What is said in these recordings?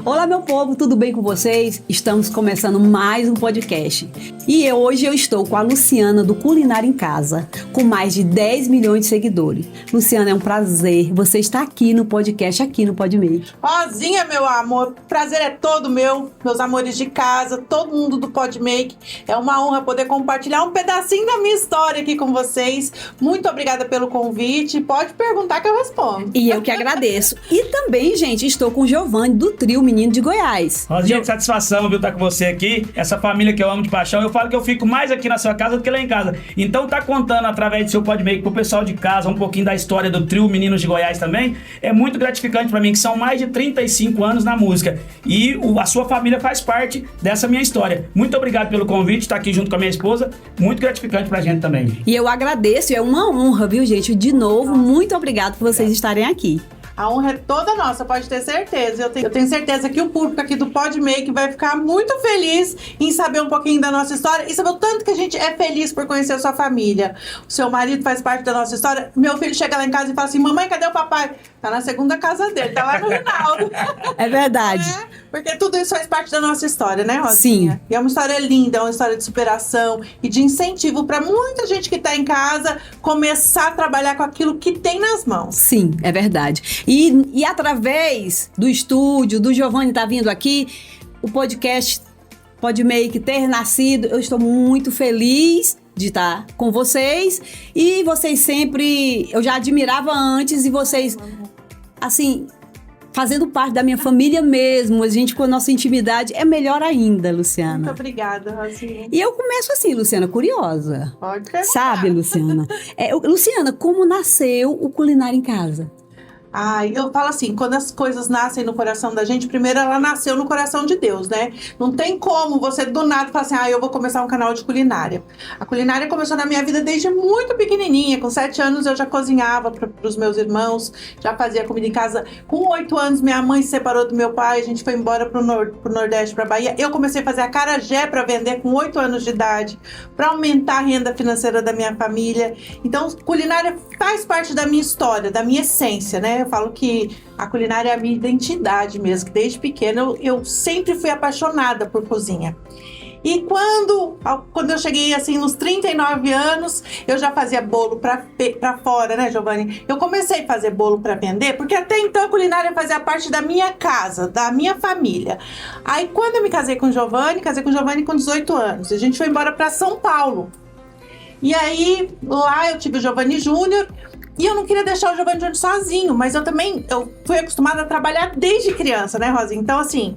Olá, meu povo, tudo bem com vocês? Estamos começando mais um podcast. E hoje eu estou com a Luciana do Culinária em Casa, com mais de 10 milhões de seguidores. Luciana, é um prazer você estar aqui no podcast, aqui no PodMake. Rosinha, meu amor, prazer é todo meu, meus amores de casa, todo mundo do PodMake. É uma honra poder compartilhar um pedacinho da minha história aqui com vocês. Muito obrigada pelo convite. Pode perguntar que eu respondo. E eu que agradeço. E também, gente, estou com o Giovanni do Trio Menino de Goiás. Rosinha, que satisfação, viu, estar com você aqui. Essa família que eu amo de paixão. Eu falo que eu fico mais aqui na sua casa do que lá em casa. Então tá contando através do seu PodMake pro pessoal de casa um pouquinho da história do Trio Meninos de Goiás também. É muito gratificante pra mim, que são mais de 35 anos na música. E a sua família faz parte dessa minha história. Muito obrigado pelo convite, estar aqui junto com a minha esposa. Muito gratificante pra gente também. E eu agradeço, é uma honra, viu, gente? De novo, muito obrigado por vocês estarem aqui. A honra é toda nossa, pode ter certeza. Eu tenho certeza que o público aqui do PodMake vai ficar muito feliz em saber um pouquinho da nossa história e saber o tanto que a gente é feliz por conhecer a sua família. O seu marido faz parte da nossa história. Meu filho chega lá em casa e fala assim: mamãe, cadê o papai? Tá na segunda casa dele, tá lá no Rinaldo. É verdade. Porque tudo isso faz parte da nossa história, né, Rosinha? Sim. E é uma história linda, é uma história de superação e de incentivo para muita gente que tá em casa começar a trabalhar com aquilo que tem nas mãos. Sim, é verdade. E através do estúdio, do Giovanni tá vindo aqui, o podcast PodMake ter nascido, eu estou muito feliz de estar com vocês. E vocês sempre, eu já admirava antes, e vocês, assim, fazendo parte da minha família mesmo, a gente com a nossa intimidade é melhor ainda, Luciana. Muito obrigada, Rosinha. E eu começo assim, Luciana, curiosa. Pode perguntar. Sabe, Luciana? Luciana, como nasceu o Culinária em Casa? Eu falo assim, quando as coisas nascem no coração da gente, primeiro ela nasceu no coração de Deus, né? Não tem como você do nada falar assim, eu vou começar um canal de culinária. A culinária começou na minha vida desde muito pequenininha. Com 7 anos eu já cozinhava para os meus irmãos, já fazia comida em casa. Com 8 anos minha mãe se separou do meu pai, a gente foi embora pro Nordeste, pra Bahia. Eu comecei a fazer acarajé para vender com 8 anos de idade, para aumentar a renda financeira da minha família. Então, culinária faz parte da minha história, da minha essência, né? Eu falo que a culinária é a minha identidade mesmo, que desde pequena eu sempre fui apaixonada por cozinha. E quando eu cheguei assim nos 39 anos, eu já fazia bolo pra fora, né, Giovanni? Eu comecei a fazer bolo pra vender, porque até então a culinária fazia parte da minha casa, da minha família. Aí quando eu me casei com o Giovanni com 18 anos, a gente foi embora pra São Paulo. E aí lá eu tive o Giovanni Júnior. E eu não queria deixar o Giovanni Júnior sozinho, mas eu fui acostumada a trabalhar desde criança, né, Rosinha? Então, assim,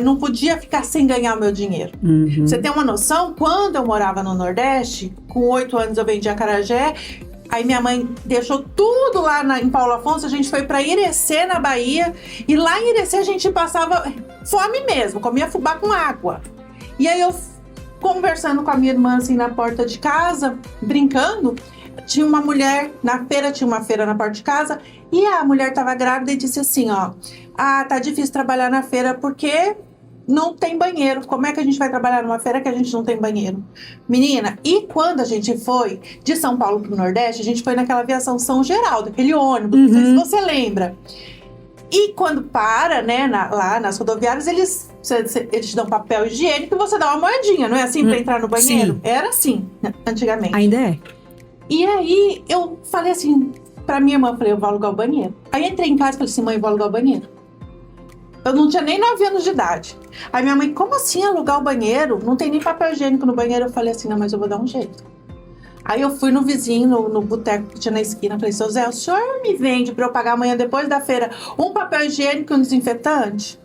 não podia ficar sem ganhar o meu dinheiro. Uhum. Você tem uma noção? Quando eu morava no Nordeste, com 8 anos eu vendia acarajé, aí minha mãe deixou tudo lá em Paulo Afonso, a gente foi pra Irecê, na Bahia, e lá em Irecê a gente passava fome mesmo, comia fubá com água. E aí eu, conversando com a minha irmã, assim, na porta de casa, brincando, tinha uma mulher na feira, tinha uma feira na porta de casa, e a mulher estava grávida e disse assim, tá difícil trabalhar na feira porque não tem banheiro. Como é que a gente vai trabalhar numa feira que a gente não tem banheiro? Menina, e quando a gente foi de São Paulo pro Nordeste, a gente foi naquela aviação São Geraldo, aquele ônibus, não sei se você lembra. E quando para, né, lá nas rodoviárias, eles te dão papel higiênico e você dá uma moedinha, não é assim, pra entrar no banheiro? Sim. Era assim, antigamente. Ainda é. E aí, eu falei assim, pra minha irmã, eu vou alugar o banheiro. Aí entrei em casa e falei assim, mãe, eu vou alugar o banheiro. Eu não tinha nem 9 anos de idade. Aí minha mãe, como assim alugar o banheiro? Não tem nem papel higiênico no banheiro. Eu falei assim, não, mas eu vou dar um jeito. Aí eu fui no vizinho, no boteco que tinha na esquina, falei, seu Zé, o senhor me vende pra eu pagar amanhã, depois da feira, um papel higiênico e um desinfetante?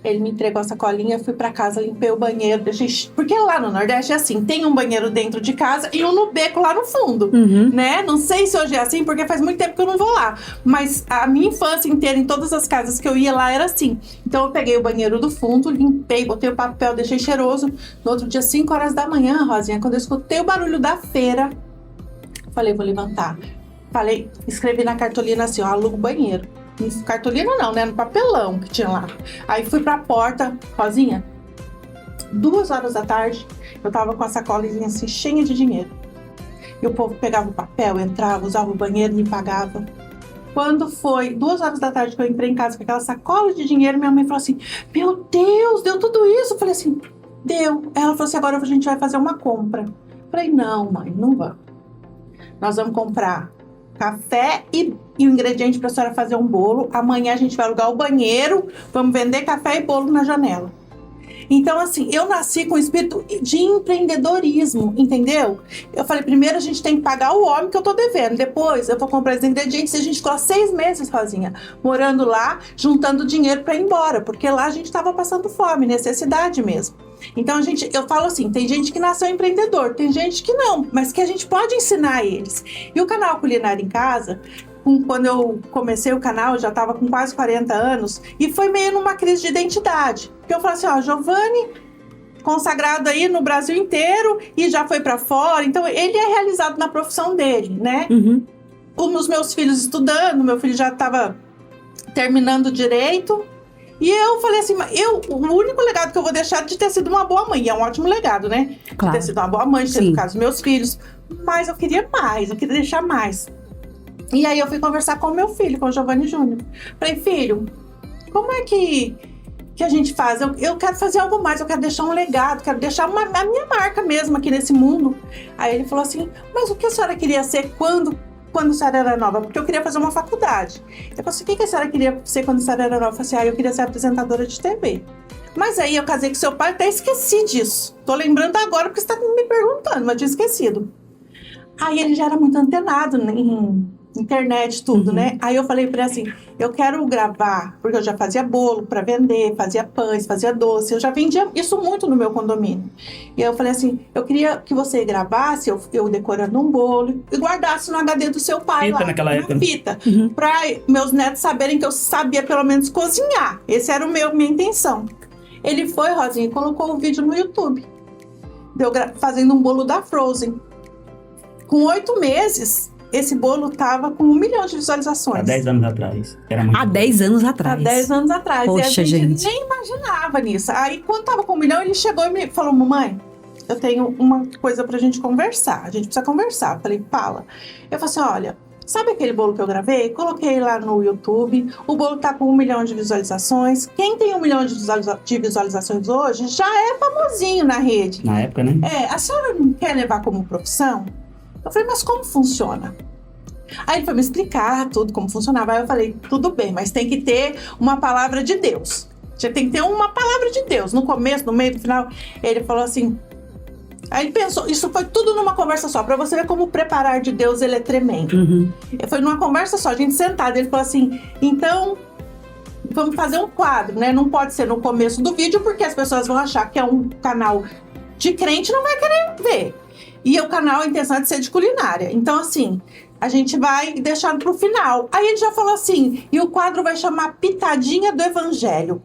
Ele me entregou a sacolinha, fui pra casa, limpei o banheiro, deixei... Porque lá no Nordeste é assim, tem um banheiro dentro de casa e um no beco lá no fundo, né? Não sei se hoje é assim, porque faz muito tempo que eu não vou lá. Mas a minha infância inteira, em todas as casas que eu ia lá, era assim. Então eu peguei o banheiro do fundo, limpei, botei o papel, deixei cheiroso. No outro dia, 5 horas da manhã, Rosinha, quando eu escutei o barulho da feira, falei, vou levantar. Escrevi na cartolina assim, aluga o banheiro. Cartolina não, né? No papelão que tinha lá. Aí fui pra porta, Rosinha, 2 horas da tarde, eu tava com a sacolinha assim, cheia de dinheiro. E o povo pegava o papel, entrava, usava o banheiro, me pagava. Quando foi 2 horas da tarde que eu entrei em casa com aquela sacola de dinheiro, minha mãe falou assim, meu Deus, deu tudo isso? Eu falei assim, deu. Ela falou assim, agora a gente vai fazer uma compra. Eu falei, não, mãe, não vamos. Nós vamos comprar café e o ingrediente para a senhora fazer um bolo. Amanhã a gente vai alugar o banheiro, vamos vender café e bolo na janela. Então, assim, eu nasci com o espírito de empreendedorismo, entendeu? Eu falei, primeiro a gente tem que pagar o homem que eu tô devendo, depois eu vou comprar os ingredientes e a gente ficou 6 meses sozinha, morando lá, juntando dinheiro para ir embora, porque lá a gente tava passando fome, necessidade mesmo. Então, eu falo assim, tem gente que nasceu empreendedor, tem gente que não, mas que a gente pode ensinar eles. E o canal Culinária em Casa, quando eu comecei o canal, eu já estava com quase 40 anos, e foi meio numa crise de identidade. Porque eu falei assim, ó, Giovanni, consagrado aí no Brasil inteiro, e já foi para fora, então ele é realizado na profissão dele, né? Os meus filhos estudando, meu filho já estava terminando direito, e eu falei assim, o único legado que eu vou deixar é de ter sido uma boa mãe, e é um ótimo legado, né? Claro. De ter sido uma boa mãe, de ter Sim. educado os meus filhos, mas eu queria mais, eu queria deixar mais. E aí eu fui conversar com o meu filho, com o Giovanni Júnior. Falei, filho, como é que a gente faz? Eu quero fazer algo mais, eu quero deixar um legado, quero deixar a minha marca mesmo aqui nesse mundo. Aí ele falou assim, mas o que a senhora queria ser quando a senhora era nova? Porque eu queria fazer uma faculdade. Eu falei assim, o que a senhora queria ser quando a senhora era nova? Eu falei assim, eu queria ser apresentadora de TV. Mas aí eu casei com seu pai, até esqueci disso. Tô lembrando agora porque você tá me perguntando, mas eu tinha esquecido. Aí ele já era muito antenado em internet, tudo, né? Aí eu falei pra ele assim, eu quero gravar, porque eu já fazia bolo pra vender, fazia pães, fazia doce, eu já vendia isso muito no meu condomínio. E aí eu falei assim, eu queria que você gravasse, eu decorando um bolo, e guardasse no HD do seu pai Fita lá, naquela época, né? fita, pra meus netos saberem que eu sabia pelo menos cozinhar. Esse era minha intenção. Ele foi, Rosinha, e colocou o vídeo no YouTube, fazendo um bolo da Frozen. Com 8 meses, esse bolo tava com 1 milhão de visualizações. Há 10 anos atrás. Era muito Há 10 anos atrás. Há 10 anos atrás. Poxa, e a gente gente. nem imaginava nisso. Aí, quando tava com 1 milhão, ele chegou e me falou, mamãe, eu tenho uma coisa pra gente conversar. A gente precisa conversar. Eu falei, fala. Eu falei assim, olha, sabe aquele bolo que eu gravei? Coloquei lá no YouTube. O bolo tá com 1 milhão de visualizações. Quem tem 1 milhão de visualizações hoje já é famosinho na rede. Na época, né? A senhora não quer levar como profissão? Eu falei, mas como funciona? Aí ele foi me explicar tudo, como funcionava. Aí eu falei, tudo bem, mas tem que ter uma palavra de Deus. Você tem que ter uma palavra de Deus, no começo, no meio, no final. Ele falou assim... Aí ele pensou, isso foi tudo numa conversa só, pra você ver como o preparar de Deus, ele é tremendo. Foi numa conversa só, a gente sentada. Ele falou assim, então... vamos fazer um quadro, né? Não pode ser no começo do vídeo, porque as pessoas vão achar que é um canal de crente e não vai querer ver. E o canal, a intenção é de ser de culinária. Então, assim, a gente vai deixar pro final. Aí ele já falou assim, e o quadro vai chamar Pitadinha do Evangelho.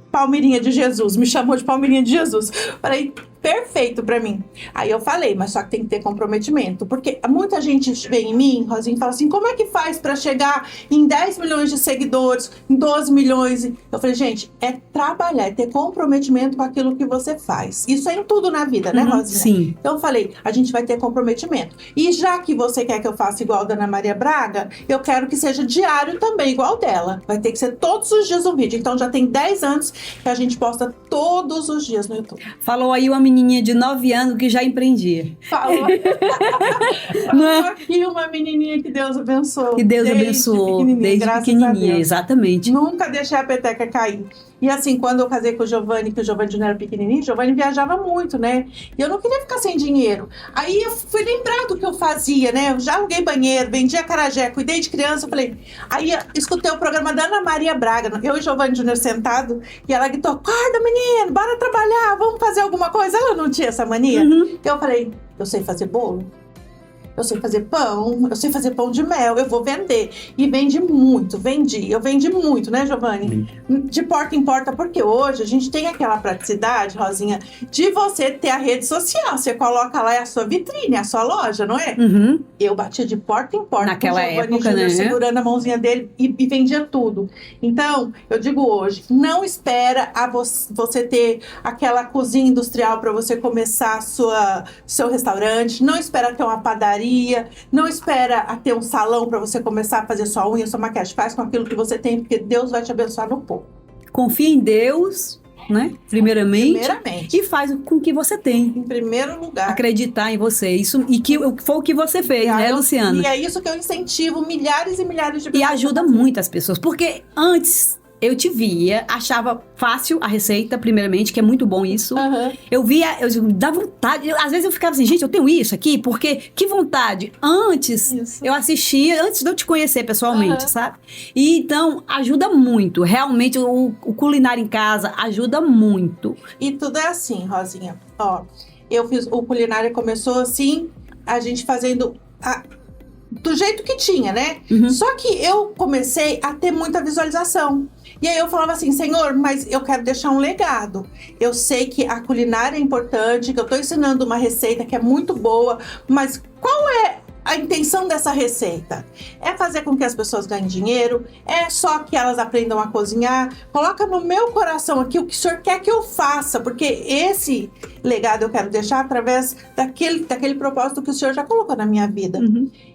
Palmeirinha de Jesus, me chamou de Palmeirinha de Jesus. Falei, perfeito pra mim. Aí eu falei, mas só que tem que ter comprometimento. Porque muita gente vem em mim, Rosinha, e fala assim, como é que faz pra chegar em 10 milhões de seguidores, em 12 milhões? Eu falei, gente, é trabalhar, é ter comprometimento com aquilo que você faz. Isso é em tudo na vida, né, Rosinha? Sim. Então eu falei, a gente vai ter comprometimento. E já que você quer que eu faça igual a da Ana Maria Braga, eu quero que seja diário também, igual dela. Vai ter que ser todos os dias um vídeo. Então já tem 10 anos que a gente posta todos os dias no YouTube. Falou aí uma menininha de 9 anos que já empreendia. Falou. Falou aqui uma menininha que Deus abençoou. Que Deus desde abençoou desde graças a pequenininha, Deus. exatamente. Nunca deixei a peteca cair. E assim, quando eu casei com o Giovanni, que o Giovanni Júnior era pequenininho, o Giovanni viajava muito, né? E eu não queria ficar sem dinheiro. Aí eu fui lembrar do que eu fazia, né? Eu já aluguei banheiro, vendia acarajé, cuidei de criança, eu falei... Aí eu escutei o programa da Ana Maria Braga, eu e o Giovanni Júnior sentado, e ela gritou, acorda menino, bora trabalhar, vamos fazer alguma coisa. Ela não tinha essa mania. Eu falei, eu sei fazer bolo. Eu sei fazer pão, eu sei fazer pão de mel, eu vou vender. E vendi muito, eu vendi muito, né, Giovanni? De porta em porta, porque hoje a gente tem aquela praticidade, Rosinha, de você ter a rede social. Você coloca lá a sua vitrine, a sua loja, não é? Eu batia de porta em porta Naquela com o Giovanni época, Júnior, né? segurando a mãozinha dele e vendia tudo. Então, eu digo hoje, não espera você ter aquela cozinha industrial para você começar seu restaurante, não espera ter uma padaria padaria, não espera a ter um salão para você começar a fazer sua unha, sua maquiagem. Faz com aquilo que você tem, porque Deus vai te abençoar no pouco. Confia em Deus, né? Primeiramente. E faz com o que você tem. Em primeiro lugar. Acreditar em você. Isso, e que foi o que você fez, né, Luciana? E é isso que eu incentivo milhares e milhares de pessoas. E ajuda muito as pessoas. Porque antes eu te via, achava fácil a receita, primeiramente, que é muito bom isso. Eu via, dá vontade. Às vezes eu ficava assim, gente, eu tenho isso aqui, porque que vontade. Antes, eu assistia, antes de eu te conhecer pessoalmente, sabe? E então, ajuda muito. Realmente, o culinário em casa ajuda muito. E tudo é assim, Rosinha. Ó, eu fiz, o culinário começou assim, a gente fazendo do jeito que tinha, né? Só que eu comecei a ter muita visualização. E aí eu falava assim, Senhor, mas eu quero deixar um legado. Eu sei que a culinária é importante, que eu tô ensinando uma receita que é muito boa, mas qual é a intenção dessa receita? É fazer com que as pessoas ganhem dinheiro? É só que elas aprendam a cozinhar? Coloca no meu coração aqui o que o Senhor quer que eu faça, porque esse legado eu quero deixar através daquele propósito que o Senhor já colocou na minha vida.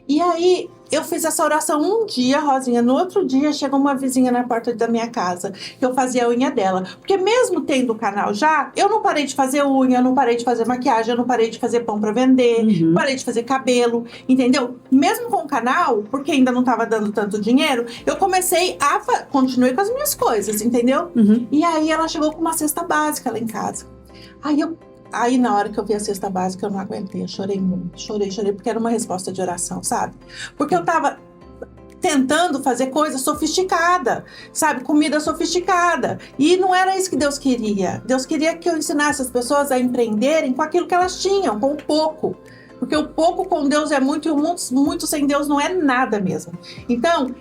E aí, eu fiz essa oração um dia, Rosinha. No outro dia, chegou uma vizinha na porta da minha casa, que eu fazia a unha dela. Porque mesmo tendo o canal já, eu não parei de fazer unha, eu não parei de fazer maquiagem, eu não parei de fazer pão pra vender, parei de fazer cabelo, entendeu? Mesmo com o canal, porque ainda não tava dando tanto dinheiro, eu comecei continuei com as minhas coisas, entendeu? E aí, ela chegou com uma cesta básica lá em casa. Aí, na hora que eu vi a cesta básica, eu não aguentei. Eu chorei muito. Chorei, porque era uma resposta de oração, sabe? Porque eu tava tentando fazer coisa sofisticada, sabe? Comida sofisticada. E não era isso que Deus queria. Deus queria que eu ensinasse as pessoas a empreenderem com aquilo que elas tinham, com o pouco. Porque o pouco com Deus é muito e o muito sem Deus não é nada mesmo. Então,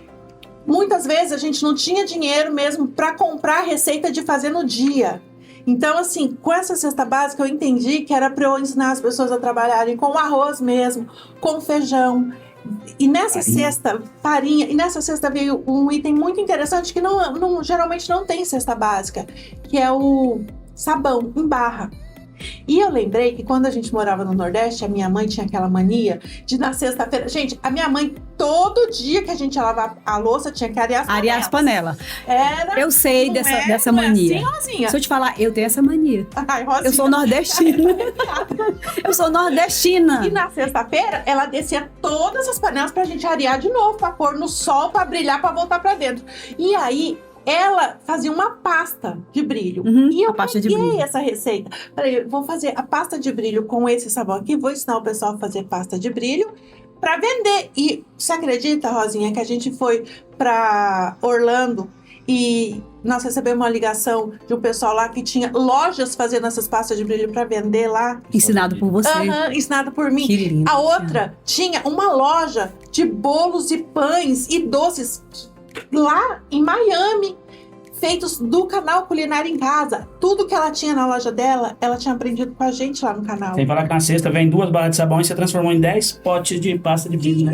muitas vezes a gente não tinha dinheiro mesmo para comprar a receita de fazer no dia. Então, assim, com essa cesta básica, eu entendi que era para eu ensinar as pessoas a trabalharem com arroz mesmo, com feijão. E nessa cesta, farinha, e nessa cesta veio um item muito interessante que geralmente não tem cesta básica, que é o sabão em barra. E eu lembrei que quando a gente morava no Nordeste, a minha mãe tinha aquela mania de na sexta-feira... Gente, a minha mãe, todo dia que a gente ia lavar a louça, tinha que arear as panelas. Eu sei dessa mania. É assim, Rosinha? Deixa eu te falar, eu tenho essa mania. Ai, Rosinha. Eu sou nordestina. Eu sou nordestina. E na sexta-feira, ela descia todas as panelas pra gente arear de novo, pra pôr no sol, pra brilhar, pra voltar pra dentro. E aí... ela fazia uma pasta de brilho. E eu peguei essa receita. Falei, vou fazer a pasta de brilho com esse sabão aqui. Vou ensinar o pessoal a fazer pasta de brilho para vender. E você acredita, Rosinha, que a gente foi para Orlando e nós recebemos uma ligação de um pessoal lá que tinha lojas fazendo essas pastas de brilho para vender lá. Ensinado por você. Ensinado por mim. Que lindo. A outra tinha uma loja de bolos e pães e doces lá em Miami, feitos do canal Culinária em Casa. Tudo que ela tinha na loja dela, ela tinha aprendido com a gente lá no canal. Sem falar que na cesta vem 2 barras de sabão e você transformou em 10 potes de pasta de brilho, né?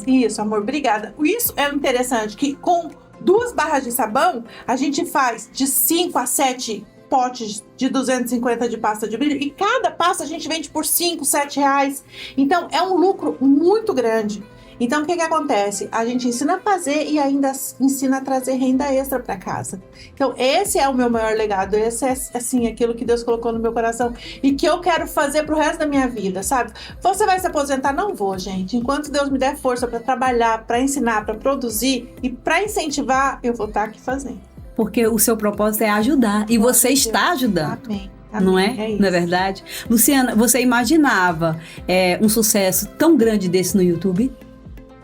Isso, amor, obrigada. Isso é interessante, que com 2 barras de sabão, a gente faz de 5 a 7 potes de 250 de pasta de brilho. E cada pasta a gente vende por 5, 7 reais. Então, é um lucro muito grande. Então, o que acontece? A gente ensina a fazer e ainda ensina a trazer renda extra para casa. Então, esse é o meu maior legado. Esse é, assim, aquilo que Deus colocou no meu coração e que eu quero fazer pro resto da minha vida, sabe? Você vai se aposentar? Não vou, gente. Enquanto Deus me der força para trabalhar, para ensinar, para produzir e para incentivar, eu vou estar aqui fazendo. Porque o seu propósito é ajudar. E você está ajudando. Amém. Não é? Não é verdade? Luciana, você imaginava um sucesso tão grande desse no YouTube?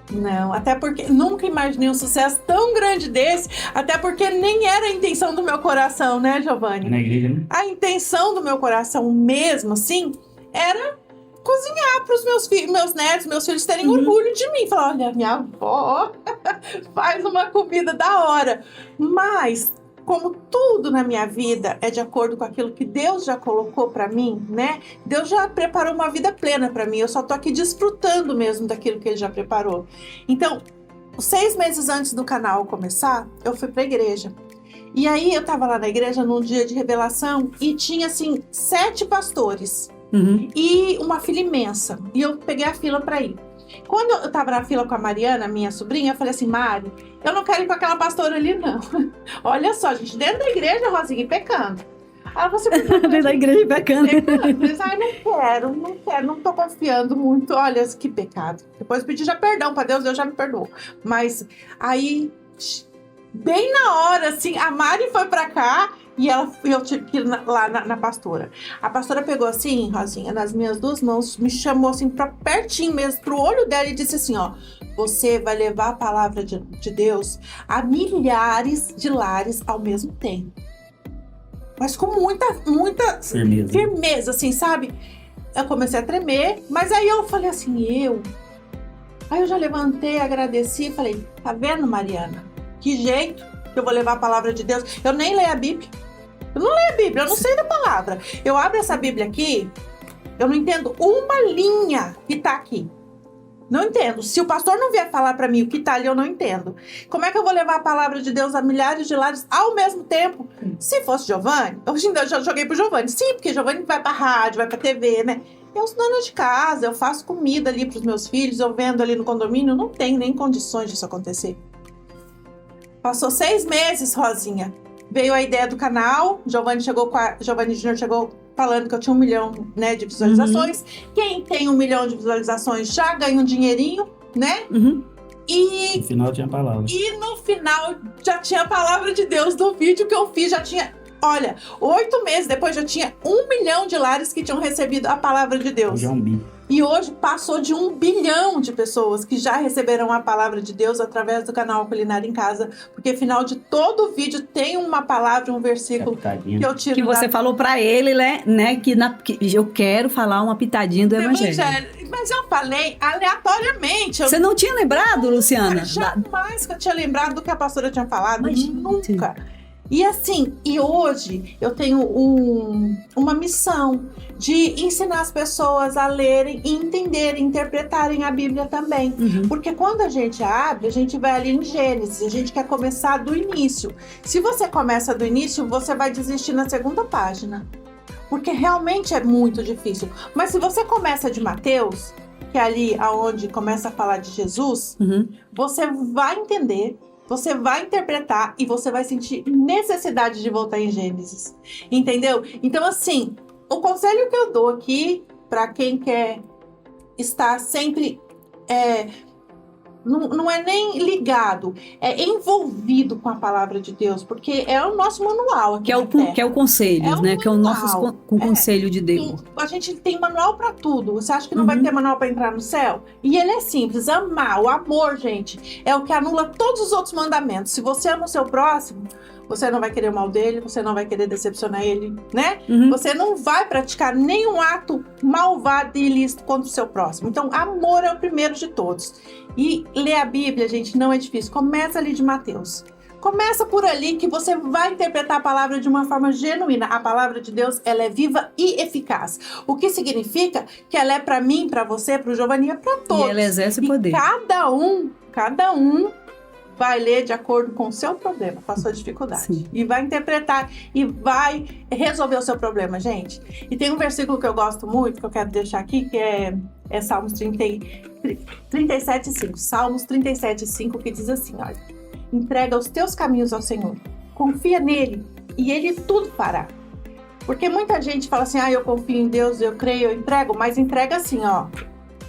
Não, até porque nunca imaginei um sucesso tão grande desse, até porque nem era a intenção do meu coração, né, Giovanni? Na igreja, né? A intenção do meu coração mesmo, assim, era cozinhar para os meus netos, meus filhos terem orgulho de mim. Falar, olha, minha avó faz uma comida da hora. Mas, como tudo na minha vida é de acordo com aquilo que Deus já colocou para mim, né? Deus já preparou uma vida plena para mim. Eu só tô aqui desfrutando mesmo daquilo que Ele já preparou. Então, 6 meses antes do canal começar, eu fui para a igreja. E aí eu tava lá na igreja num dia de revelação e tinha assim 7 pastores e uma fila imensa. E eu peguei a fila para ir. Quando eu tava na fila com a Mariana, minha sobrinha, eu falei assim, Mari, eu não quero ir com aquela pastora ali, não. Olha só, gente, dentro da igreja, Rosinha, pecando. Aí você dentro da igreja pecando. Mas, não quero, não tô confiando muito. Olha, que pecado. Depois eu pedi já perdão pra Deus, Deus já me perdoou. Mas aí, bem na hora, assim, a Mari foi pra cá e eu tive que ir lá na pastora. A pastora pegou assim, Rosinha, nas minhas duas mãos, me chamou assim pra pertinho mesmo, pro olho dela e disse assim, ó, você vai levar a palavra de Deus a milhares de lares ao mesmo tempo. Mas com muita firmeza, assim, sabe? Eu comecei a tremer, mas aí eu falei assim, Aí eu já levantei, agradeci e falei, tá vendo, Mariana? Que jeito que eu vou levar a palavra de Deus? Eu nem leio a Bíblia. Eu não leio a Bíblia, eu não sei da palavra. Eu abro essa Bíblia aqui, eu não entendo uma linha que tá aqui. Não entendo. Se o pastor não vier falar pra mim o que tá ali, eu não entendo. Como é que eu vou levar a palavra de Deus a milhares de lares ao mesmo tempo? Se fosse Giovanni, hoje ainda já joguei pro Giovanni. Sim, porque Giovanni vai pra rádio, vai pra TV, né? Eu sou dona de casa, eu faço comida ali pros meus filhos, eu vendo ali no condomínio, não tenho nem condições disso acontecer. Passou 6 meses, Rosinha. Veio a ideia do canal, Giovanni Júnior chegou falando que eu tinha 1 milhão, né, de visualizações. Quem tem 1 milhão de visualizações já ganha um dinheirinho, né? E no final tinha a palavra. E no final já tinha a palavra de Deus do vídeo que eu fiz, já tinha... Olha, 8 meses depois já tinha 1 milhão de lares que tinham recebido a palavra de Deus. Hoje é 1 bi. E hoje passou de 1 bilhão de pessoas que já receberam a palavra de Deus através do canal Culinária em Casa. Porque final de todo vídeo tem uma palavra, um versículo que eu tiro. Que você falou pra ele, né? Que eu quero falar uma pitadinha do Evangelho. Mas eu falei aleatoriamente. Você não tinha lembrado, Luciana? Jamais que eu tinha lembrado do que a pastora tinha falado. Mas, nunca. E assim, hoje eu tenho uma missão de ensinar as pessoas a lerem, entenderem, interpretarem a Bíblia também. Porque quando a gente abre, a gente vai ali em Gênesis, a gente quer começar do início. Se você começa do início, você vai desistir na segunda página. Porque realmente é muito difícil. Mas se você começa de Mateus, que é ali onde começa a falar de Jesus, você vai entender. Você vai interpretar e você vai sentir necessidade de voltar em Gênesis. Entendeu? Então, assim, o conselho que eu dou aqui para quem quer estar sempre... Não é nem ligado, é envolvido com a palavra de Deus, porque é o nosso manual aqui que é o conselho, né? Que é o nosso conselho de Deus. A gente tem manual para tudo. Você acha que não vai ter manual para entrar no céu? E ele é simples, amar. O amor, gente, é o que anula todos os outros mandamentos. Se você ama o seu próximo, você não vai querer o mal dele, você não vai querer decepcionar ele, né? Você não vai praticar nenhum ato malvado e ilícito contra o seu próximo. Então, amor é o primeiro de todos. E ler a Bíblia, gente, não é difícil. Começa ali de Mateus. Começa por ali que você vai interpretar a palavra de uma forma genuína. A palavra de Deus, ela é viva e eficaz. O que significa que ela é para mim, para você, para o Giovanni, é para todos. E ela exerce poder. Cada um vai ler de acordo com o seu problema, com a sua dificuldade. Sim. E vai interpretar e vai resolver o seu problema, gente. E tem um versículo que eu gosto muito, que eu quero deixar aqui, que é Salmos 37,5. Salmos 37,5, que diz assim, olha: entrega os teus caminhos ao Senhor, confia nele e ele tudo fará. Porque muita gente fala assim, eu confio em Deus, eu creio, eu entrego, mas entrega assim,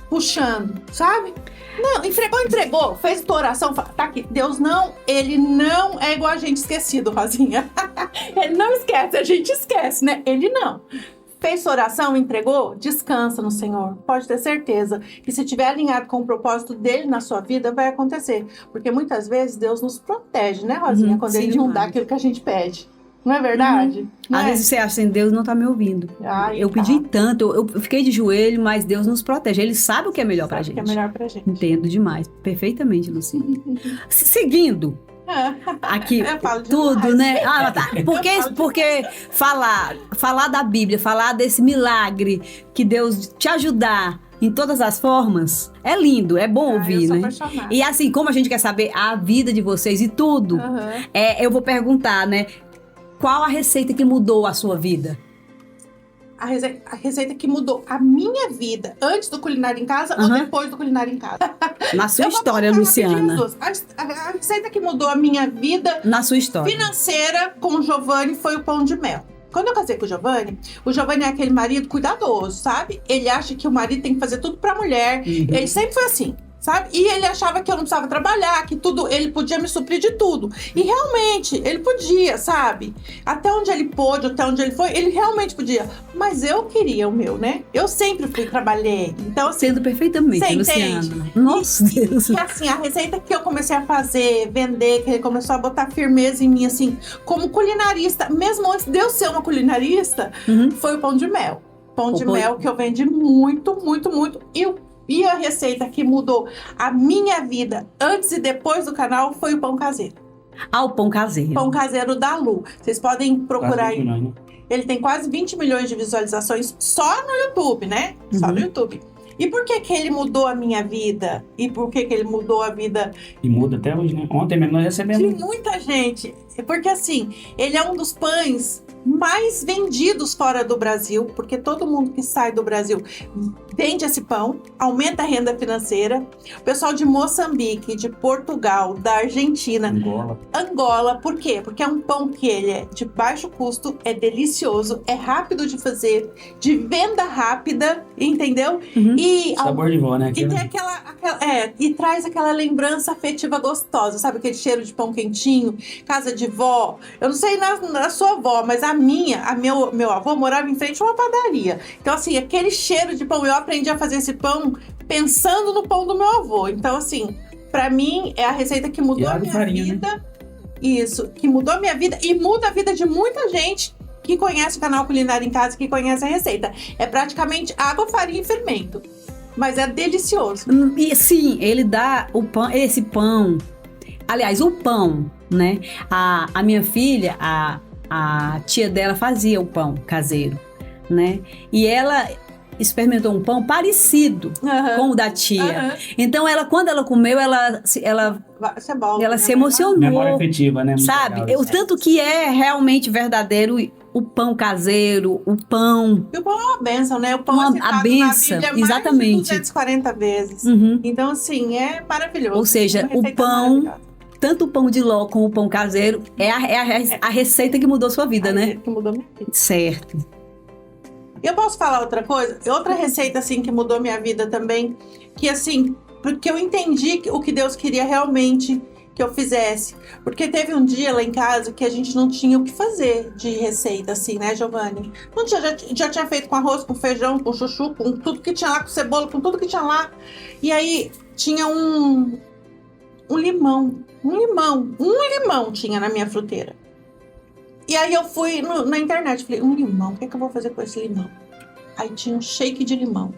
puxando, sabe? Não, entregou, fez tua oração, tá aqui. Deus ele não é igual a gente esquecido, Rosinha. Ele não esquece, a gente esquece, né? Ele não. Fez sua oração, entregou, descansa no Senhor. Pode ter certeza que se estiver alinhado com o propósito dele na sua vida, vai acontecer. Porque muitas vezes Deus nos protege, né, Rosinha? Quando ele não dá aquilo que a gente pede. Não é verdade? Às vezes você acha assim, Deus não tá me ouvindo. Eu pedi tanto, eu fiquei de joelho, mas Deus nos protege. Ele sabe o que é melhor pra gente. Sabe o que é melhor pra gente. Entendo demais, perfeitamente, Luciana. Seguindo aqui tudo, né? Tá. Porque falar da Bíblia, falar desse milagre que Deus te ajudar em todas as formas, é lindo, é bom ouvir, né? Apaixonada. E assim, como a gente quer saber a vida de vocês e tudo, eu vou perguntar, né? Qual a receita que mudou a sua vida? a receita que mudou a minha vida antes do Culinária em Casa ou depois do Culinária em Casa? Na sua história, Luciana. A receita que mudou a minha vida Na sua história. financeira com o Giovanni foi o pão de mel. Quando eu casei com o Giovanni é aquele marido cuidadoso, sabe? Ele acha que o marido tem que fazer tudo pra mulher. Ele sempre foi assim, sabe? E ele achava que eu não precisava trabalhar, que tudo, ele podia me suprir de tudo. E realmente, ele podia, sabe? Até onde ele pôde, até onde ele foi, ele realmente podia. Mas eu queria o meu, né? Eu sempre trabalhei. Então, assim, Sendo perfeitamente, você Luciana. entende? Nossa, Deus. E assim, a receita que eu comecei a fazer, vender, que ele começou a botar firmeza em mim, assim, como culinarista, mesmo antes de eu ser uma culinarista, foi o pão de mel. Pão de mel que eu vendi muito, muito, muito. E a receita que mudou a minha vida antes e depois do canal foi o pão caseiro. O pão caseiro. Pão caseiro da Lu. Vocês podem procurar aí. Né? Ele tem quase 20 milhões de visualizações só no YouTube, né? Só no YouTube. E por que ele mudou a minha vida? E por que ele mudou a vida... E muda até hoje, né? Ontem mesmo nós recebemos... De muita gente. Porque assim, ele é um dos pães mais vendidos fora do Brasil, porque todo mundo que sai do Brasil vende esse pão, aumenta a renda financeira. O pessoal de Moçambique, de Portugal, da Argentina, Angola, por quê? Porque é um pão que ele é de baixo custo, é delicioso, é rápido de fazer, de venda rápida, entendeu? E sabor de vó, né? E tem e traz aquela lembrança afetiva gostosa, sabe? Aquele cheiro de pão quentinho, casa de vó. Eu não sei na sua avó, mas meu avô morava em frente a uma padaria. Então, assim, aquele cheiro de pão, eu aprendi a fazer esse pão pensando no pão do meu avô. Então, assim, pra mim, é a receita que mudou a minha vida. Né? Isso, que mudou a minha vida e muda a vida de muita gente que conhece o canal Culinária em Casa, que conhece a receita. É praticamente água, farinha e fermento. Mas é delicioso. E sim, ele dá o pão, esse pão. Aliás, o pão, né? A minha filha, a tia dela fazia o pão caseiro, né? E ela experimentou um pão parecido com o da tia. Então, quando ela comeu, ela se emocionou. Memória afetiva, né? Sabe? O tanto que é realmente verdadeiro o pão caseiro, o pão. E o pão é uma bênção, né? O pão é citado na Bíblia exatamente. mais de 240 vezes. Então, assim, é maravilhoso. Ou seja, o pão, tanto o pão de ló como o pão caseiro, é a receita que mudou sua vida, né? Que mudou minha vida. Certo. Eu posso falar outra coisa? Outra receita, assim, que mudou minha vida também, que, assim, porque eu entendi o que Deus queria realmente que eu fizesse. Porque teve um dia lá em casa que a gente não tinha o que fazer de receita, assim, né, Giovanni? Não tinha, já tinha feito com arroz, com feijão, com chuchu, com tudo que tinha lá, com cebola, com tudo que tinha lá. E aí, tinha um limão tinha na minha fruteira. E aí eu fui na internet, falei, um limão, o que eu vou fazer com esse limão? Aí tinha um shake de limão.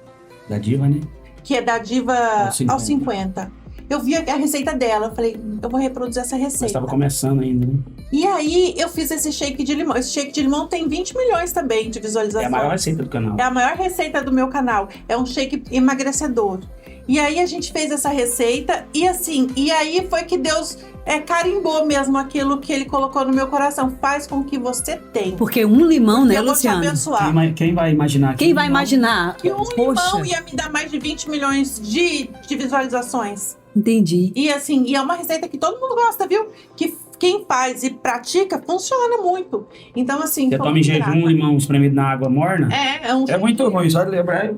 Da Diva, né? Que é da Diva aos 50. Eu vi a receita dela, eu falei, eu vou reproduzir essa receita. Mas estava começando ainda, né? E aí eu fiz esse shake de limão. Esse shake de limão tem 20 milhões também de visualizações. É a maior receita do canal. É a maior receita do meu canal. É um shake emagrecedor. E aí a gente fez essa receita e assim, e aí foi que Deus carimbou mesmo aquilo que ele colocou no meu coração. Faz com que você tenha. Porque um limão, né, Luciana? Eu vou te abençoar. Quem vai imaginar? Quem vai imaginar? Que um limão ia me dar mais de 20 milhões de visualizações. Entendi. E assim, e é uma receita que todo mundo gosta, viu? Que quem faz e pratica, funciona muito. Então, assim... Você toma em jejum um limão espremido na água morna? É muito ruim, só de lembrar...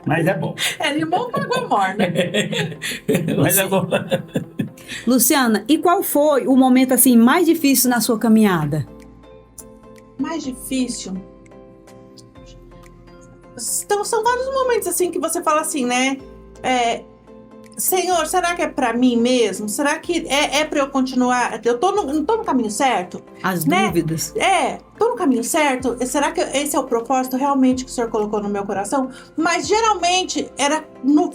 Mas é bom. É limão com água morna. Mas é bom. Luciana, e qual foi o momento assim mais difícil na sua caminhada? Mais difícil? Então, são vários momentos assim que você fala assim, né? Senhor, será que é pra mim mesmo? Será que é pra eu continuar? Eu não tô no caminho certo? As dúvidas. Tô no caminho certo? Será que esse é o propósito realmente que o Senhor colocou no meu coração? Mas geralmente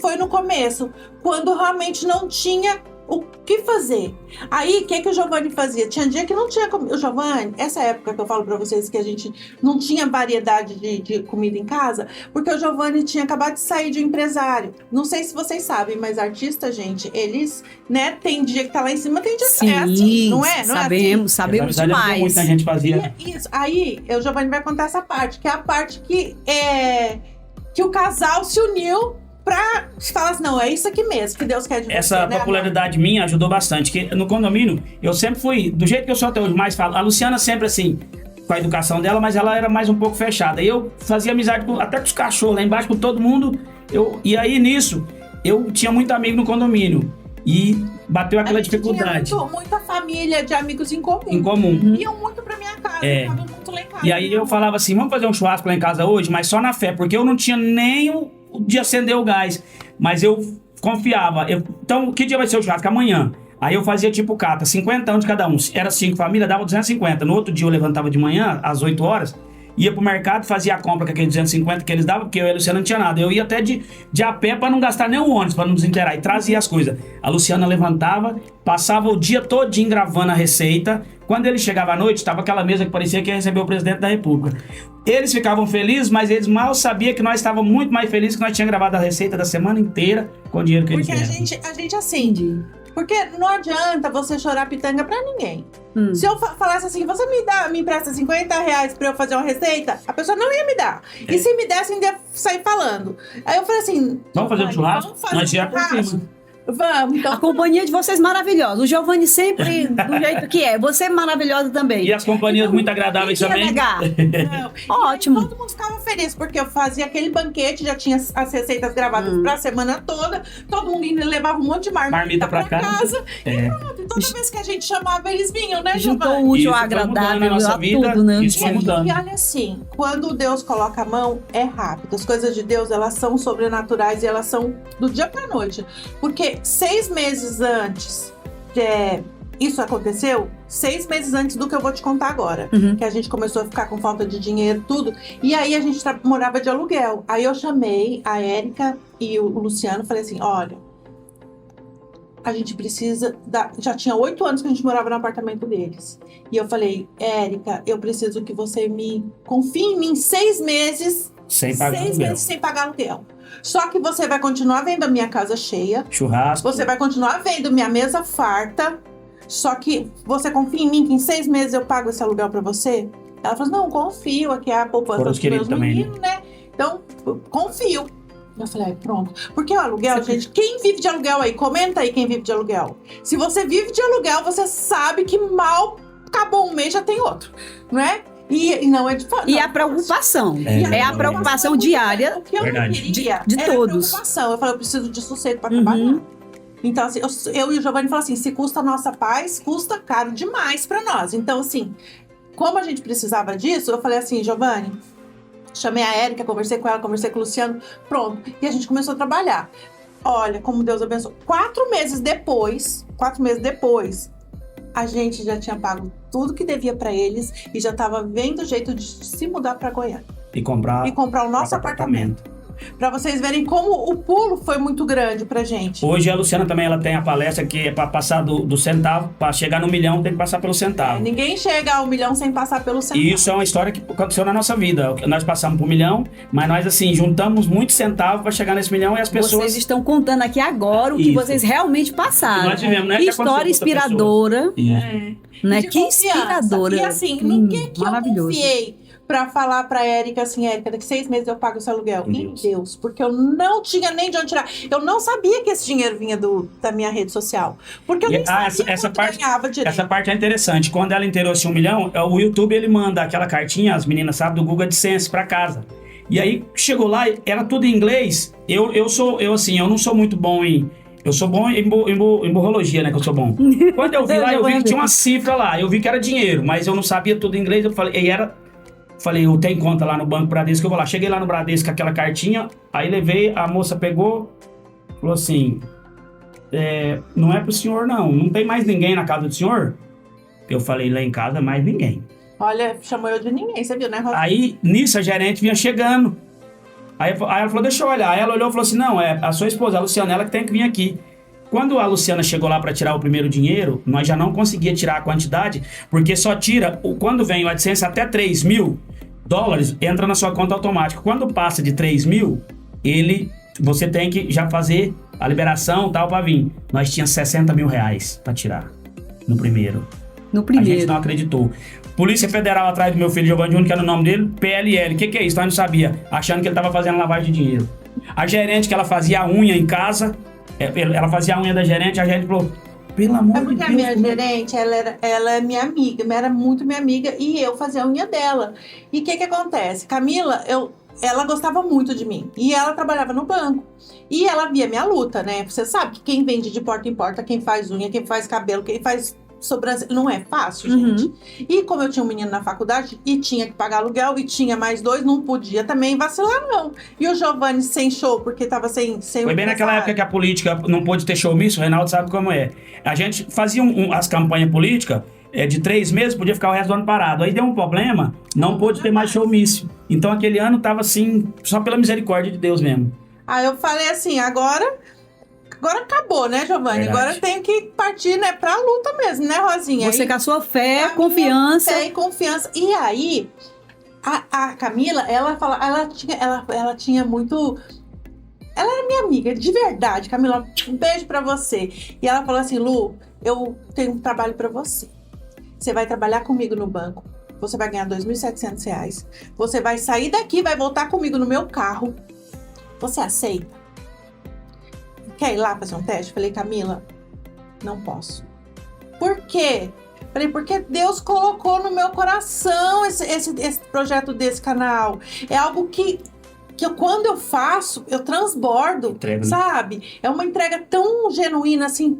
foi no começo, quando realmente não tinha o que fazer? Aí, o que o Giovanni fazia? Tinha dia que não tinha comida. O Giovanni, essa época que eu falo pra vocês que a gente não tinha variedade de comida em casa, porque o Giovanni tinha acabado de sair de um empresário. Não sei se vocês sabem, mas artistas, gente, eles, né, tem dia que tá lá em cima, tem dia que é assim, não é? Não sabemos, é sabemos demais. Muita gente fazia. Isso. Aí, o Giovanni vai contar essa parte, que é a parte que o casal se uniu pra falar assim, não, é isso aqui mesmo que Deus quer de você. Essa popularidade minha ajudou bastante, que no condomínio eu sempre fui, do jeito que eu sou até hoje, mais falo, a Luciana sempre assim, com a educação dela, mas ela era mais um pouco fechada. E eu fazia amizade até com os cachorros lá embaixo, com todo mundo. E aí nisso, eu tinha muito amigo no condomínio. E bateu aquela dificuldade. Tinha muita família de amigos em comum. Em comum. Iam muito pra minha casa, ficavam muito lá em casa. E aí eu falava assim, vamos fazer um churrasco lá em casa hoje, mas só na fé, porque eu não tinha nem o de acender o gás. Mas eu confiava. Então, que dia vai ser o churrasco? Amanhã. Aí eu fazia tipo cata, 50 anos de cada um. Era 5 famílias, dava 250. No outro dia eu levantava de manhã, às 8 horas, ia pro mercado, fazia a compra com aqueles 250 que eles davam, porque eu e a Luciana não tinha nada. Eu ia até de a pé pra não gastar nem o ônibus, pra não desinteirar. E trazia as coisas. A Luciana levantava, passava o dia todinho gravando a receita. Quando ele chegava à noite, estava aquela mesa que parecia que ia receber o presidente da República. Eles ficavam felizes, mas eles mal sabiam que nós estávamos muito mais felizes que nós tínhamos gravado a receita da semana inteira com o dinheiro que eles tinham. Porque a gente acende. Porque não adianta você chorar pitanga pra ninguém. Se eu falasse assim, você me empresta 50 reais pra eu fazer uma receita, a pessoa não ia me dar. E se me desse, ainda ia sair falando. Aí eu falei assim... Vamos fazer um churrasco? Nós já conseguimos. Vamos, então. A companhia de vocês maravilhosa. O Giovanni sempre do jeito que é. Você é maravilhosa também. E as companhias muito agradáveis também. Não. Ótimo. Todo mundo ficava feliz, porque eu fazia aquele banquete, já tinha as receitas gravadas pra semana toda. Todo mundo levava um monte de marmita pra casa. E pronto. E toda vez que a gente chamava, eles vinham, né, Juntou Giovanni? o útil ao agradável, a tudo, né? Isso foi mudando. E olha assim, quando Deus coloca a mão, é rápido. As coisas de Deus, elas são sobrenaturais e elas são do dia pra noite. Porque 6 meses antes isso aconteceu, 6 meses antes do que eu vou te contar agora. Que a gente começou a ficar com falta de dinheiro, tudo. E aí a gente morava de aluguel. Aí eu chamei a Érica e o Luciano, falei assim, olha, a gente precisa... Já tinha 8 anos que a gente morava no apartamento deles. E eu falei, Érica, eu preciso que você me confie em mim 6 meses... Sem pagar 6 meses sem pagar aluguel. Só que você vai continuar vendo a minha casa cheia. Churrasco. Você vai continuar vendo minha mesa farta. Só que você confia em mim que em 6 meses eu pago esse aluguel pra você? Ela falou, não, confio. Aqui é a poupança dos meus meninos, né? Então, confio. Eu falei, pronto. Porque o aluguel, gente, quem vive de aluguel aí? Comenta aí quem vive de aluguel. Se você vive de aluguel, você sabe que mal acabou um mês, já tem outro, não é? E não é de fato. E a preocupação. É a preocupação diária. O que eu não queria de todos. Preocupação. Eu falei, eu preciso de sossego pra trabalhar. Então, assim, eu e o Giovanni falamos assim, se custa a nossa paz, custa caro demais pra nós. Então, assim, como a gente precisava disso, eu falei assim, Giovanni, chamei a Érica, conversei com ela, conversei com o Luciano, pronto. E a gente começou a trabalhar. Olha, como Deus abençoou. 4 meses depois, a gente já tinha pago tudo que devia pra eles e já tava vendo o jeito de se mudar pra Goiânia. E comprar o nosso apartamento. Pra vocês verem como o pulo foi muito grande pra gente. Hoje a Luciana também ela tem a palestra que é pra passar do centavo, pra chegar no milhão tem que passar pelo centavo. Ninguém chega ao milhão sem passar pelo centavo. E isso é uma história que aconteceu na nossa vida. Nós passamos por 1 milhão, mas nós assim, juntamos muitos centavos pra chegar nesse milhão e as pessoas... Vocês estão contando aqui agora o que vocês realmente passaram. Nós tivemos, né? Que história inspiradora. Né? Que inspiradora. E assim, no que eu confiei pra falar pra Érica, assim, Érica, daqui 6 meses eu pago esse aluguel. Em Deus, porque eu não tinha nem de onde tirar. Eu não sabia que esse dinheiro vinha da minha rede social. Porque eu nem sabia essa parte, ganhava direito. Essa parte é interessante. Quando ela inteirou esse 1 milhão, o YouTube, ele manda aquela cartinha, as meninas sabem, do Google AdSense pra casa. E aí, chegou lá, era tudo em inglês. Eu não sou muito bom em... Eu sou bom em burrologia, né, que eu sou bom. Quando eu vi lá, eu vi que tinha uma cifra lá. Eu vi que era dinheiro, mas eu não sabia tudo em inglês. Eu falei, eu tenho conta lá no Banco Bradesco, eu vou lá. Cheguei lá no Bradesco com aquela cartinha, aí levei, a moça pegou, falou assim, não é pro senhor não tem mais ninguém na casa do senhor? Eu falei, lá em casa mais ninguém. Olha, chamou eu de ninguém, você viu, né, Rosa? Aí, nisso, a gerente vinha chegando. Aí ela falou, deixa eu olhar. Aí ela olhou e falou assim, não, é a sua esposa, a Luciana, ela que tem que vir aqui. Quando a Luciana chegou lá para tirar o primeiro dinheiro, nós já não conseguia tirar a quantidade, porque só tira, quando vem o AdSense até $3.000, entra na sua conta automática. Quando passa de 3.000, você tem que já fazer a liberação tal para vir. Nós tínhamos R$60 mil para tirar no primeiro. A gente não acreditou. Polícia Federal atrás do meu filho Giovanni Júnior, que era o nome dele, PLL. O que é isso? Nós não sabia, achando que ele estava fazendo lavagem de dinheiro. A gerente que ela fazia a unha em casa, ela fazia a unha da gerente, a gerente falou, pelo amor de Deus. Porque a minha gerente, ela é minha amiga, era muito minha amiga, e eu fazia a unha dela. E o que acontece? Camila, ela gostava muito de mim. E ela trabalhava no banco. E ela via minha luta, né? Você sabe que quem vende de porta em porta, quem faz unha, quem faz cabelo, quem faz sobrancelha, não é fácil, gente. E como eu tinha um menino na faculdade e tinha que pagar aluguel e tinha mais 2, não podia também vacilar, não. E o Giovanni sem show, porque tava sem Foi bem naquela época que a política não pôde ter showmício, o Reinaldo sabe como é. A gente fazia as campanhas políticas de 3 meses, podia ficar o resto do ano parado. Aí deu um problema, não pôde ter mais showmício. Então aquele ano tava assim, só pela misericórdia de Deus mesmo. Aí eu falei assim, agora acabou, né, Giovanni? Verdade. Agora tem que partir, né, pra luta mesmo, né, Rosinha? Você aí, com a sua fé, a confiança. minha fé e confiança. E aí, a Camila, ela tinha muito... Ela era minha amiga, de verdade. Camila, um beijo pra você. E ela falou assim, Lu, eu tenho um trabalho pra você. Você vai trabalhar comigo no banco. Você vai ganhar R$2.700. Você vai sair daqui, vai voltar comigo no meu carro. Você aceita? Quer ir lá fazer um teste? Falei, Camila, não posso. Por quê? Falei, porque Deus colocou no meu coração esse projeto desse canal. É algo que quando eu faço, eu transbordo, Entrega, né? sabe? É uma entrega tão genuína, assim,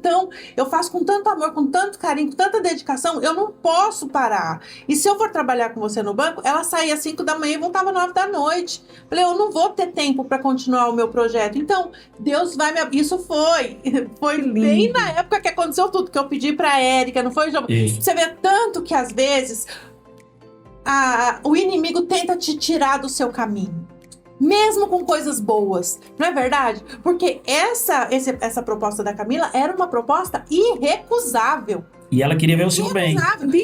eu faço com tanto amor, com tanto carinho, com tanta dedicação, eu não posso parar. E se eu for trabalhar com você no banco, ela saía às 5 da manhã e voltava às 9 da noite. Falei, eu não vou ter tempo para continuar o meu projeto. Então, Deus vai me... Isso foi bem na época que aconteceu tudo, que eu pedi pra Érica, não foi, João? Você vê tanto que, às vezes, o inimigo tenta te tirar do seu caminho. Mesmo com coisas boas, não é verdade? Porque essa proposta da Camila era uma proposta irrecusável. E ela queria ver o seu bem.